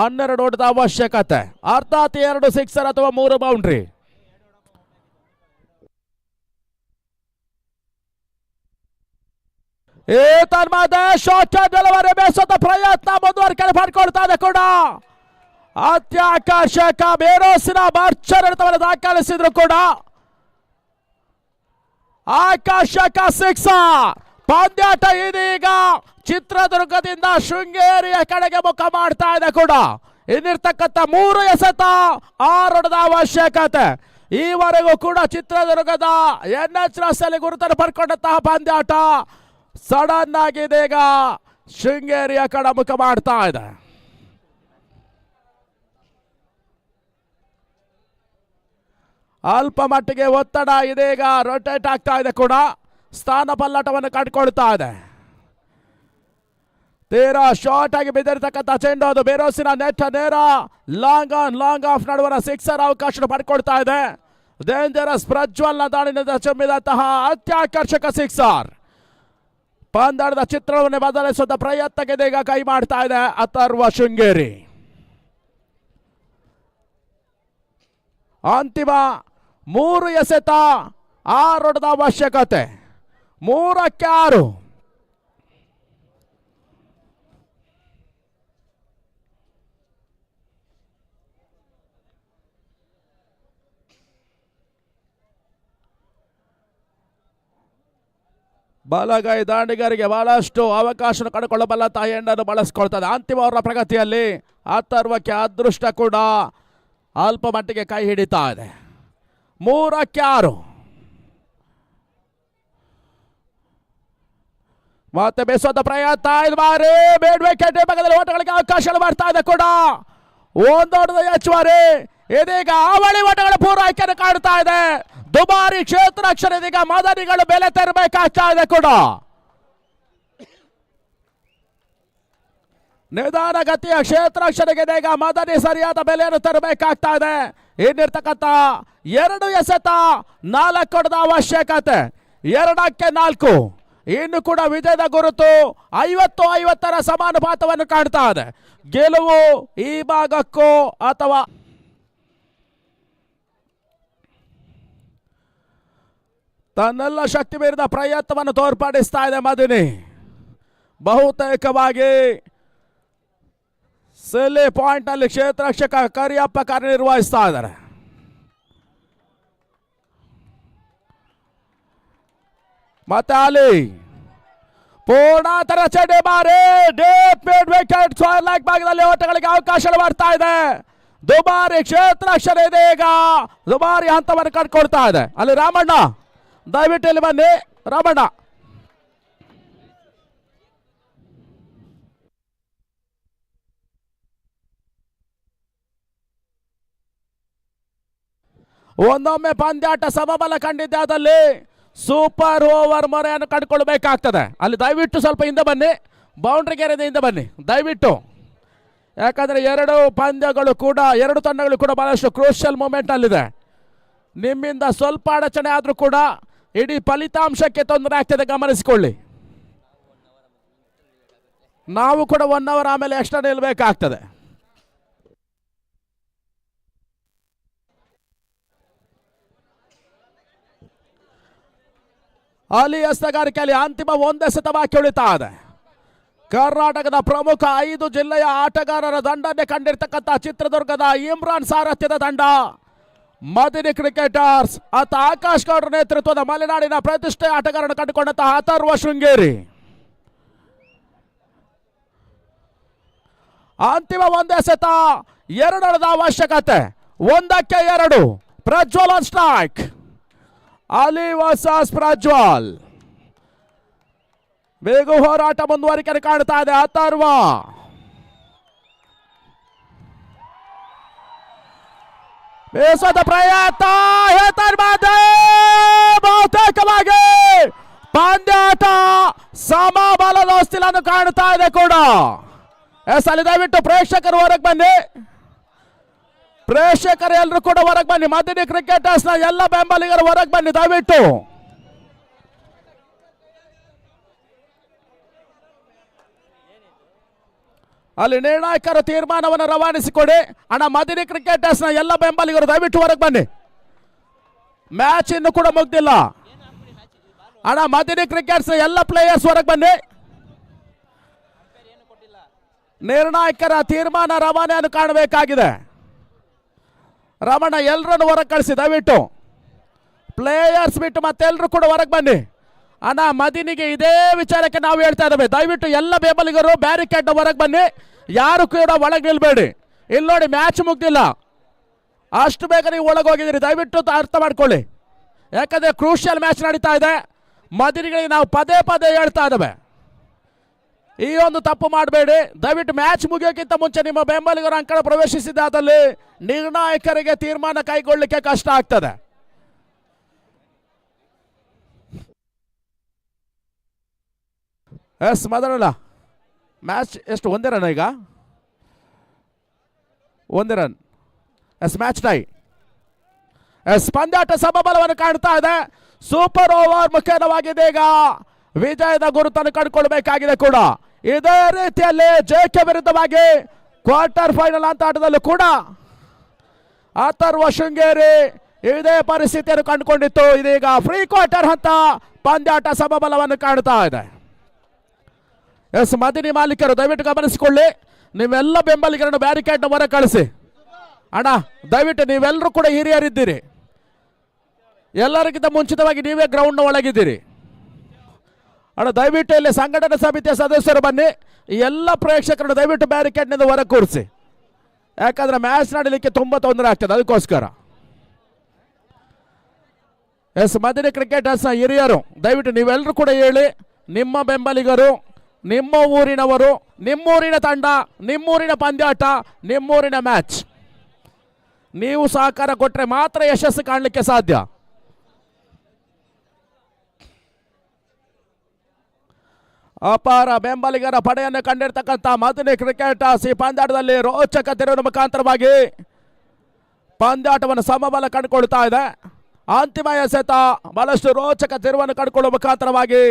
12 ಓಟದ ಅವಶ್ಯಕತೆ. ಅರ್ಥಾತ್ 2 ಸಿಕ್ಸರ್ ಅಥವಾ 3 ಬೌಂಡ್ರಿ. ಶಾರ್ಟ್ ಡೆಲಿವರಿ ಬೇಸದ ಪ್ರಯತ್ನ ಮುಂದುವರಿಕೆ ಮಾಡಿಕೊಳ್ತಾ ಇದೆ ಕೂಡ. ಅತ್ಯಾಕರ್ಷಕ ಬೇರೋಸಿನ ಭರ್ಜರಿತವನ್ನು ದಾಖಲಿಸಿದ್ರು ಕೂಡ. ಆಕರ್ಷಕ ಸಿಕ್ಸರ್. ಪಂದ್ಯಾಟ ಇದೀಗ ಚಿತ್ರದುರ್ಗದಿಂದ ಶೃಂಗೇರಿಯ ಕಡೆಗೆ ಮುಖ ಮಾಡ್ತಾ ಇದೆ ಕೂಡ. ಇನ್ನಿರ್ತಕ್ಕಂಥ 3 ಎಸೆತ 6 ಓಟದ ಅವಶ್ಯಕತೆ. ಈವರೆಗೂ ಕೂಡ ಚಿತ್ರದುರ್ಗದ NH ರಸ್ತೆಯಲ್ಲಿ ಗುರುತನ್ನು ಪಡ್ಕೊಂಡಂತಹ ಪಂದ್ಯಾಟ ಸಡನ್ ಆಗಿ ಇದೀಗ ಶೃಂಗೇರಿಯ ಕಡೆ ಮುಖ ಮಾಡ್ತಾ ಇದೆ. ಅಲ್ಪ ಮಟ್ಟಿಗೆ ಒತ್ತಡ ಇದೀಗ ರೊಟೇಟ್ ಆಗ್ತಾ ಇದೆ ಕೂಡ. ಸ್ಥಾನ ಪಲ್ಲಟವನ್ನು ಕಂಡುಕೊಳ್ತಾ ಇದೆ. ತೀರಾ ಶಾರ್ಟ್ ಆಗಿ ಬಿದ್ದಿರತಕ್ಕಂಥ ಚೆಂಡು ಅದು ಬೇರೋಸಿನ ನೆಟ್ ನೇರ ಲಾಂಗ್ ಆನ್ ಲಾಂಗ್ ಆಫ್ ನಡುವಣ ಸಿಕ್ಸರ್ ಅವಕಾಶ ಪಡ್ಕೊಳ್ತಾ ಇದೆ. ಡೇಂಜರಸ್ ಪ್ರಜ್ವಲ್ನ ದಾಳಿನಿಂದ ಚುಮ್ಮಿದಂತಹ ಅತ್ಯಾಕರ್ಷಕ ಸಿಕ್ಸರ್. ಪಂದ್ಯದ ಚಿತ್ರವನ್ನು ಬದಲಿಸುವ ಪ್ರಯತ್ನಕ್ಕೆ ಈಗ ಕೈ ಮಾಡ್ತಾ ಇದೆ ಅಥರ್ವ ಶೃಂಗೇರಿ. ಅಂತಿಮ 3 ಎಸೆತ 6 ಹೊಡೆದ ಅವಶ್ಯಕತೆ, 3ಕ್ಕೆ 6. ಬಲಗೈ ದಾಂಡಿಗರಿಗೆ ಬಹಳಷ್ಟು ಅವಕಾಶ ಕಂಡುಕೊಳ್ಳಬಲ್ಲ ತಾಯಣ್ಣನ್ನು ಬಳಸ್ಕೊಳ್ತದೆ. ಅಂತಿಮ ಅವರ ಪ್ರಗತಿಯಲ್ಲಿ ಅಥರ್ವಕ್ಕೆ ಅದೃಷ್ಟ ಕೂಡ ಅಲ್ಪ ಮಟ್ಟಿಗೆ ಕೈ ಹಿಡಿತಾ ಇದೆ. 3ಕ್ಕೆ 6. ಮತ್ತೆ ಬೇಸೋದ ಪ್ರಯತ್ನ ಇದು ಬಾರಿ ಬೇಡ ವಿಕೆಟ್ ಭಾಗದಲ್ಲಿ ಓಟಗಳಿಗೆ ಅವಕಾಶಗಳು ಬರ್ತಾ ಇದೆ ಕೂಡ. ಒಂದೊಂದು ಹೆಚ್ಚುವರಿ ಇದೀಗ ಅವಳಿ ಓಟಗಳ ಪೂರೈಕೆಯನ್ನು ಕಾಡ್ತಾ ಇದೆ. ದುಬಾರಿ ಕ್ಷೇತ್ರಾಕ್ಷರ ಇದೀಗ ಮದನಿಗಳು ಬೆಲೆ ತೆರಬೇಕಾಗ್ತಾ ಇದೆ ಕೂಡ. ನಿಧಾನಗತಿಯ ಕ್ಷೇತ್ರಾಕ್ಷರಿಗೆ ಈಗ ಮದನಿ ಸರಿಯಾದ ಬೆಲೆಯನ್ನು ತರಬೇಕಾಗ್ತಾ ಇದೆ. ಇನ್ನಿರ್ತಕ್ಕಂಥ 2 ಎಸೆತ 4 ಹೊಡೆದ ಅವಶ್ಯಕತೆ, 2ಕ್ಕೆ 4. ಇನ್ನು ಕೂಡ ವಿಜಯದ ಗುರುತು 50-50ರ ಸಮಾನುಪಾತವನ್ನು ಕಾಣ್ತಾ ಇದೆ. ಗೆಲುವು ಈ ಭಾಗಕ್ಕೂ ಅಥವಾ ತನ್ನೆಲ್ಲ ಶಕ್ತಿ ಮೀರಿದ ಪ್ರಯತ್ನವನ್ನು ತೋರ್ಪಡಿಸ್ತಾ ಇದೆ ಮದಿನಿ. ಬಹುತೇಕವಾಗಿ ಸೆಲೆ ಪಾಯಿಂಟ್ ನಲ್ಲಿ ಕ್ಷೇತ್ರರಕ್ಷಕ ಕರಿಯಪ್ಪ ಕಾರ್ಯನಿರ್ವಹಿಸ್ತಾ ಇದ್ದಾರೆ. ಮತ್ತೆ ಅಲ್ಲಿ ಪೂರ್ಣಾತರ ಚಡೆ ಬಾರಿ deep mid wicket square leg ಭಾಗದಲ್ಲಿ ಓಟಗಳಿಗೆ ಅವಕಾಶಗಳು ಬರ್ತಾ ಇದೆ. ದುಬಾರಿ ಕ್ಷೇತ್ರಾಕ್ಷರ ಇದೆ, ಈಗ ದುಬಾರಿ ಹಂತವನ್ನು ಕಂಡುಕೊಳ್ತಾ ಇದೆ. ಅಲ್ಲಿ ರಾಮಣ್ಣ ದಯವಿಟ್ಟು ಇಲ್ಲಿ ಬನ್ನಿ. ರಾಮಣ್ಣ ಒಂದೊಮ್ಮೆ ಪಂದ್ಯಾಟ ಸಮಬಲ ಕಂಡಿದ್ದಾದಲ್ಲಿ ಸೂಪರ್ ಓವರ್ ಮೊರೆಯನ್ನು ಕಂಡುಕೊಳ್ಬೇಕಾಗ್ತದೆ. ಅಲ್ಲಿ ದಯವಿಟ್ಟು ಸ್ವಲ್ಪ ಹಿಂದೆ ಬನ್ನಿ, ಬೌಂಡ್ರಿ ಗೆರೆಯಿಂದ ಹಿಂದೆ ಬನ್ನಿ ದಯವಿಟ್ಟು. ಯಾಕಂದರೆ 2 ಪಂದ್ಯಗಳು ಕೂಡ 2 ತಂಡಗಳು ಕೂಡ ಬಹಳಷ್ಟು ಕ್ರೂಷಿಯಲ್ ಮೂಮೆಂಟ್ ಅಲ್ಲಿದೆ. ನಿಮ್ಮಿಂದ ಸ್ವಲ್ಪ ಅಡಚಣೆ ಆದರೂ ಕೂಡ ಇಡೀ ಫಲಿತಾಂಶಕ್ಕೆ ತೊಂದರೆ ಆಗ್ತದೆ, ಗಮನಿಸಿಕೊಳ್ಳಿ. ನಾವು ಕೂಡ 1 ಅವರ್ ಆಮೇಲೆ ಎಕ್ಸ್ಟ್ರಾ ನಿಲ್ಲಬೇಕಾಗ್ತದೆ. ಅಲ್ಲಿ ಎಸ್ತಗಾರಿಕೆಯಲ್ಲಿ ಅಂತಿಮ 1 ಎಸೆತ ಬಾಕಿ ಉಳಿತಾ ಇದೆ. ಕರ್ನಾಟಕದ ಪ್ರಮುಖ 5 ಜಿಲ್ಲೆಯ ಆಟಗಾರರ ದಂಡನೆ ಕಂಡಿರ್ತಕ್ಕಂಥ ಚಿತ್ರದುರ್ಗದ ಇಮ್ರಾನ್ ಸಾರಥ್ಯದ ತಂಡ ಮದಿನಿ ಕ್ರಿಕೆಟರ್ಸ್ ಅಥವಾ ಆಕಾಶ್ ಗೌಡ್ರ ನೇತೃತ್ವದ ಮಲೆನಾಡಿನ ಪ್ರತಿಷ್ಠೆ ಆಟಗಾರರನ್ನು ಕಂಡುಕೊಂಡಂತಹ ಅಥರ್ವ ಶೃಂಗೇರಿ. ಅಂತಿಮ 1 ಎಸೆತ 2 ಹೊಡೆದ ಅವಶ್ಯಕತೆ, 1ಕ್ಕೆ 2. Prajwal on strike. Ali versus Prajwal. ಬೇಗ ಹೋರಾಟ ಮುಂದುವರಿಕೆ ಕಾಣ್ತಾ ಇದೆ. ಅಥರ್ವ ಬೇಸದ ಪ್ರಯತ್ನ ಬಹುತೇಕವಾಗಿ ಪಂದ್ಯಾಟ ಸಮಬಲದ ಹೊಸ್ತಿಲನ್ನು ಕಾಣ್ತಾ ಇದೆ ಕೂಡ. ಅಲ್ಲಿ ದಯವಿಟ್ಟು ಪ್ರೇಕ್ಷಕರು ಹೊರಗೆ ಬನ್ನಿ, ಪ್ರೇಕ್ಷಕರು ಎಲ್ಲರೂ ಕೂಡ ಹೊರಗೆ ಬನ್ನಿ. ಮದಿನಿ ಕ್ರಿಕೆಟರ್ಸ್ ನ ಎಲ್ಲ ಬೆಂಬಲಿಗರು ಹೊರಗೆ ಬನ್ನಿ ದಯವಿಟ್ಟು. ಅಲ್ಲಿ ನಿರ್ಣಾಯಕರ ತೀರ್ಮಾನವನ್ನು ರವಾನಿಸಿಕೊಡಿ. ಅಣ್ಣ ಮದಿನಿ ಕ್ರಿಕೆಟರ್ಸ್ ನ ಎಲ್ಲ ಬೆಂಬಲಿಗರು ದಯವಿಟ್ಟು ಹೊರಗೆ ಬನ್ನಿ. ಮ್ಯಾಚ್ ಇನ್ನು ಕೂಡ ಮುಗ್ದಿಲ್ಲ ಅಣ್ಣ. ಮದಿನಿ ಕ್ರಿಕೆಟ್ಸ್ ಎಲ್ಲ ಪ್ಲೇಯರ್ಸ್ ಹೊರಗೆ ಬನ್ನಿ. ನಿರ್ಣಾಯಕರ ತೀರ್ಮಾನ ರವಾನೆಯನ್ನು ಕಾಣಬೇಕಾಗಿದೆ. ರಮಣ ಎಲ್ಲರನ್ನು ಹೊರಗೆ ಕಳಿಸಿ ದಯವಿಟ್ಟು. ಪ್ಲೇಯರ್ಸ್ ಬಿಟ್ಟು ಮತ್ತೆಲ್ಲರೂ ಕೂಡ ಹೊರಗೆ ಬನ್ನಿ. ಅಣ್ಣ ಮದಿನಿಗೆ ಇದೇ ವಿಚಾರಕ್ಕೆ ನಾವು ಹೇಳ್ತಾ ಇದ್ದೇವೆ, ದಯವಿಟ್ಟು ಎಲ್ಲ ಬೆಂಬಲಿಗರು ಬ್ಯಾರಿಕೇಡ್ ಹೊರಗೆ ಬನ್ನಿ, ಯಾರು ಕೂಡ ಒಳಗೆ ನಿಲ್ಬೇಡಿ. ಇಲ್ಲಿ ನೋಡಿ ಮ್ಯಾಚ್ ಮುಗ್ದಿಲ್ಲ, ಅಷ್ಟು ಬೇಗ ನೀವು ಒಳಗೆ ಹೋಗಿದ್ದೀರಿ, ದಯವಿಟ್ಟು ಅರ್ಥ ಮಾಡ್ಕೊಳ್ಳಿ. ಯಾಕಂದರೆ ಕ್ರೂಷಿಯಲ್ ಮ್ಯಾಚ್ ನಡೀತಾ ಇದೆ. ಮದಿನಿಗಳಿಗೆ ನಾವು ಪದೇ ಪದೇ ಹೇಳ್ತಾ ಇದ್ದೇವೆ, ಈ ಒಂದು ತಪ್ಪು ಮಾಡಬೇಡಿ. ದಯವಿಟ್ಟು ಮ್ಯಾಚ್ ಮುಗಿಯೋಕ್ಕಿಂತ ಮುಂಚೆ ನಿಮ್ಮ ಬೆಂಬಲಿಗರು ಅಂಕಣ ಪ್ರವೇಶಿಸಿದಾದಲ್ಲಿ ನಿರ್ಣಾಯಕರಿಗೆ ತೀರ್ಮಾನ ಕೈಗೊಳ್ಳಲಿಕ್ಕೆ ಕಷ್ಟ ಆಗ್ತದೆ. ಎಸ್ ಮೊದಲಲ್ಲ ಮ್ಯಾಚ್ ಎಷ್ಟು 1 ರನ್, ಈಗ 1 run. Yes match tie. Yes ಪಂದ್ಯಾಟ ಸಮಬಲವನ್ನು ಕಾಣ್ತಾ ಇದೆ. ಸೂಪರ್ ಓವರ್ ಮುಖೇನವಾಗಿದೆ. ಈಗ ವಿಜಯದ ಗುರುತನ್ನು ಕಂಡುಕೊಳ್ಬೇಕಾಗಿದೆ ಕೂಡ. ಇದೇ ರೀತಿಯಲ್ಲಿ ಜೆಕೆ ವಿರುದ್ಧವಾಗಿ ಕ್ವಾರ್ಟರ್ ಫೈನಲ್ ಅಂತ ಆಟದಲ್ಲೂ ಕೂಡ ಅಥರ್ವ ಶೃಂಗೇರಿ ಇದೇ ಪರಿಸ್ಥಿತಿಯನ್ನು ಕಂಡುಕೊಂಡಿತ್ತು. ಇದೀಗ ಫ್ರೀ ಕ್ವಾರ್ಟರ್ ಹಂತ ಪಂದ್ಯಾಟ ಸಮಬಲವನ್ನು ಕಾಣ್ತಾ ಇದೆ. ಎಸ್, ಮದಿನಿ ಮಾಲೀಕರು ದಯವಿಟ್ಟು ಗಮನಿಸಿಕೊಳ್ಳಿ, ನೀವೆಲ್ಲ ಬೆಂಬಲಿಗರನ್ನು ಬ್ಯಾರಿಕೇಡ್ನ ಹೊರ ಕಳಿಸಿ. ಅಣ್ಣ ದಯವಿಟ್ಟು ನೀವೆಲ್ಲರೂ ಕೂಡ ಹಿರಿಯರಿದ್ದೀರಿ, ಎಲ್ಲರಿಗಿಂತ ಮುಂಚಿತವಾಗಿ ನೀವೇ ಗ್ರೌಂಡ್ನ ಒಳಗಿದ್ದೀರಿ. ಅಣ್ಣ ದಯವಿಟ್ಟು ಇಲ್ಲಿ ಸಂಘಟನಾ ಸಮಿತಿಯ ಸದಸ್ಯರು ಬನ್ನಿ, ಎಲ್ಲ ಪ್ರೇಕ್ಷಕರನ್ನು ದಯವಿಟ್ಟು ಬ್ಯಾರಿಕೇಡ್ನಿಂದ ಹೊರ ಕೂರಿಸಿ, ಯಾಕಂದ್ರೆ ಮ್ಯಾಚ್ ನಡೀಲಿಕ್ಕೆ ತುಂಬ ತೊಂದರೆ ಆಗ್ತದೆ, ಅದಕ್ಕೋಸ್ಕರ. ಎಸ್, ಮದಿನಿ ಕ್ರಿಕೆಟರ್ಸ್ನ ಹಿರಿಯರು ದಯವಿಟ್ಟು ನೀವೆಲ್ಲರೂ ಕೂಡ ಹೇಳಿ, ನಿಮ್ಮ ಬೆಂಬಲಿಗರು, ನಿಮ್ಮ ಊರಿನವರು, ನಿಮ್ಮೂರಿನ ತಂಡ, ನಿಮ್ಮೂರಿನ ಪಂದ್ಯಾಟ, ನಿಮ್ಮೂರಿನ ಮ್ಯಾಚ್, ನೀವು ಸಹಕಾರ ಕೊಟ್ಟರೆ ಮಾತ್ರ ಯಶಸ್ಸು ಕಾಣಲಿಕ್ಕೆ ಸಾಧ್ಯ. ಅಪಾರ ಬೆಂಬಲಿಗರ ಪಡೆಯನ್ನು ಕಂಡಿರ್ತಕ್ಕಂಥ ಮದಿನಿ ಕ್ರಿಕೆಟರ್ಸ್ ಈ ಪಂದ್ಯಾಟದಲ್ಲಿ ರೋಚಕ ತಿರುವಿನ ಮುಖಾಂತರವಾಗಿ ಪಂದ್ಯಾಟವನ್ನು ಸಮಬಲ ಕಂಡುಕೊಳ್ತಾ ಇದೆ. ಅಂತಿಮ ಎಸೆತ ಬಹಳಷ್ಟು ರೋಚಕ ತಿರುವನ್ನು ಕಂಡುಕೊಳ್ಳುವ ಮುಖಾಂತರವಾಗಿ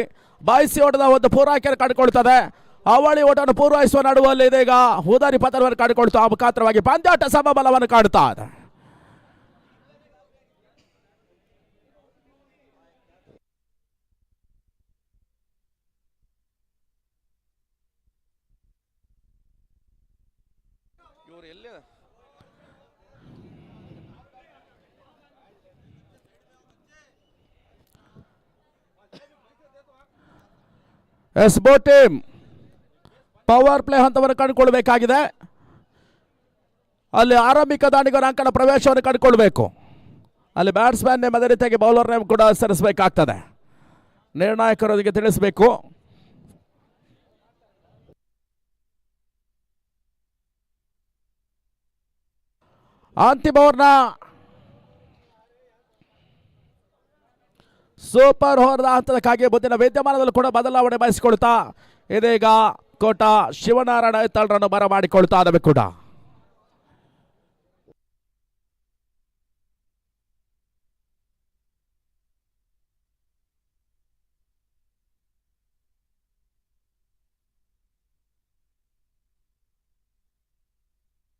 ಬಯಸಿ ಓಟದ ಒಂದು ಪೂರೈಕೆಯನ್ನು ಕಂಡುಕೊಳ್ತದೆ. ಅವಳಿ ಓಟವನ್ನು ಪೂರೈಸುವ ನಡುವಲ್ಲಿ ಇದೀಗ ಉದಾರಿ ಪತ್ರವನ್ನು ಕಂಡುಕೊಳ್ತಾ ಮುಖಾಂತರವಾಗಿ ಪಂದ್ಯಾಟ ಸಮಬಲವನ್ನು ಕಾಡುತ್ತಾ ಇದೆ. ಎಸ್, ಬೋ ಟೀಮ್ ಪವರ್ ಪ್ಲೇ ಹಂತವನ್ನು ಕಂಡುಕೊಳ್ಬೇಕಾಗಿದೆ. ಅಲ್ಲಿ ಆರಂಭಿಕ ದಾಂಡಿಗರ ಅಂಕಣ ಪ್ರವೇಶವನ್ನು ಕಂಡುಕೊಳ್ಬೇಕು. ಅಲ್ಲಿ ಬ್ಯಾಟ್ಸ್ಮನ್ ನೇಮ್ ಅದೇ ರೀತಿಯಾಗಿ ಬೌಲರ್ ನೇಮ್ ಕೂಡ ಸೇರಿಸಬೇಕಾಗ್ತದೆ. ನಿರ್ಣಾಯಕರೊಂದಿಗೆ ತಿಳಿಸಬೇಕು. ಅಂತಿಮ ಓವರ್ನ ಸೂಪರ್ ಓವರ್ನ ಹಂತದಕ್ಕಾಗಿ ಮುಂದಿನ ವಿದ್ಯಮಾನದಲ್ಲೂ ಕೂಡ ಬದಲಾವಣೆ ಬಯಸಿಕೊಳ್ತಾ ಇದೀಗ ಕೋಟ ಶಿವನಾರಾಯಣ ಎತ್ತಳರನ್ನು ಬರಮಾಡಿಕೊಳ್ತಾ ಇದ್ದಾವೆ ಕೂಡ.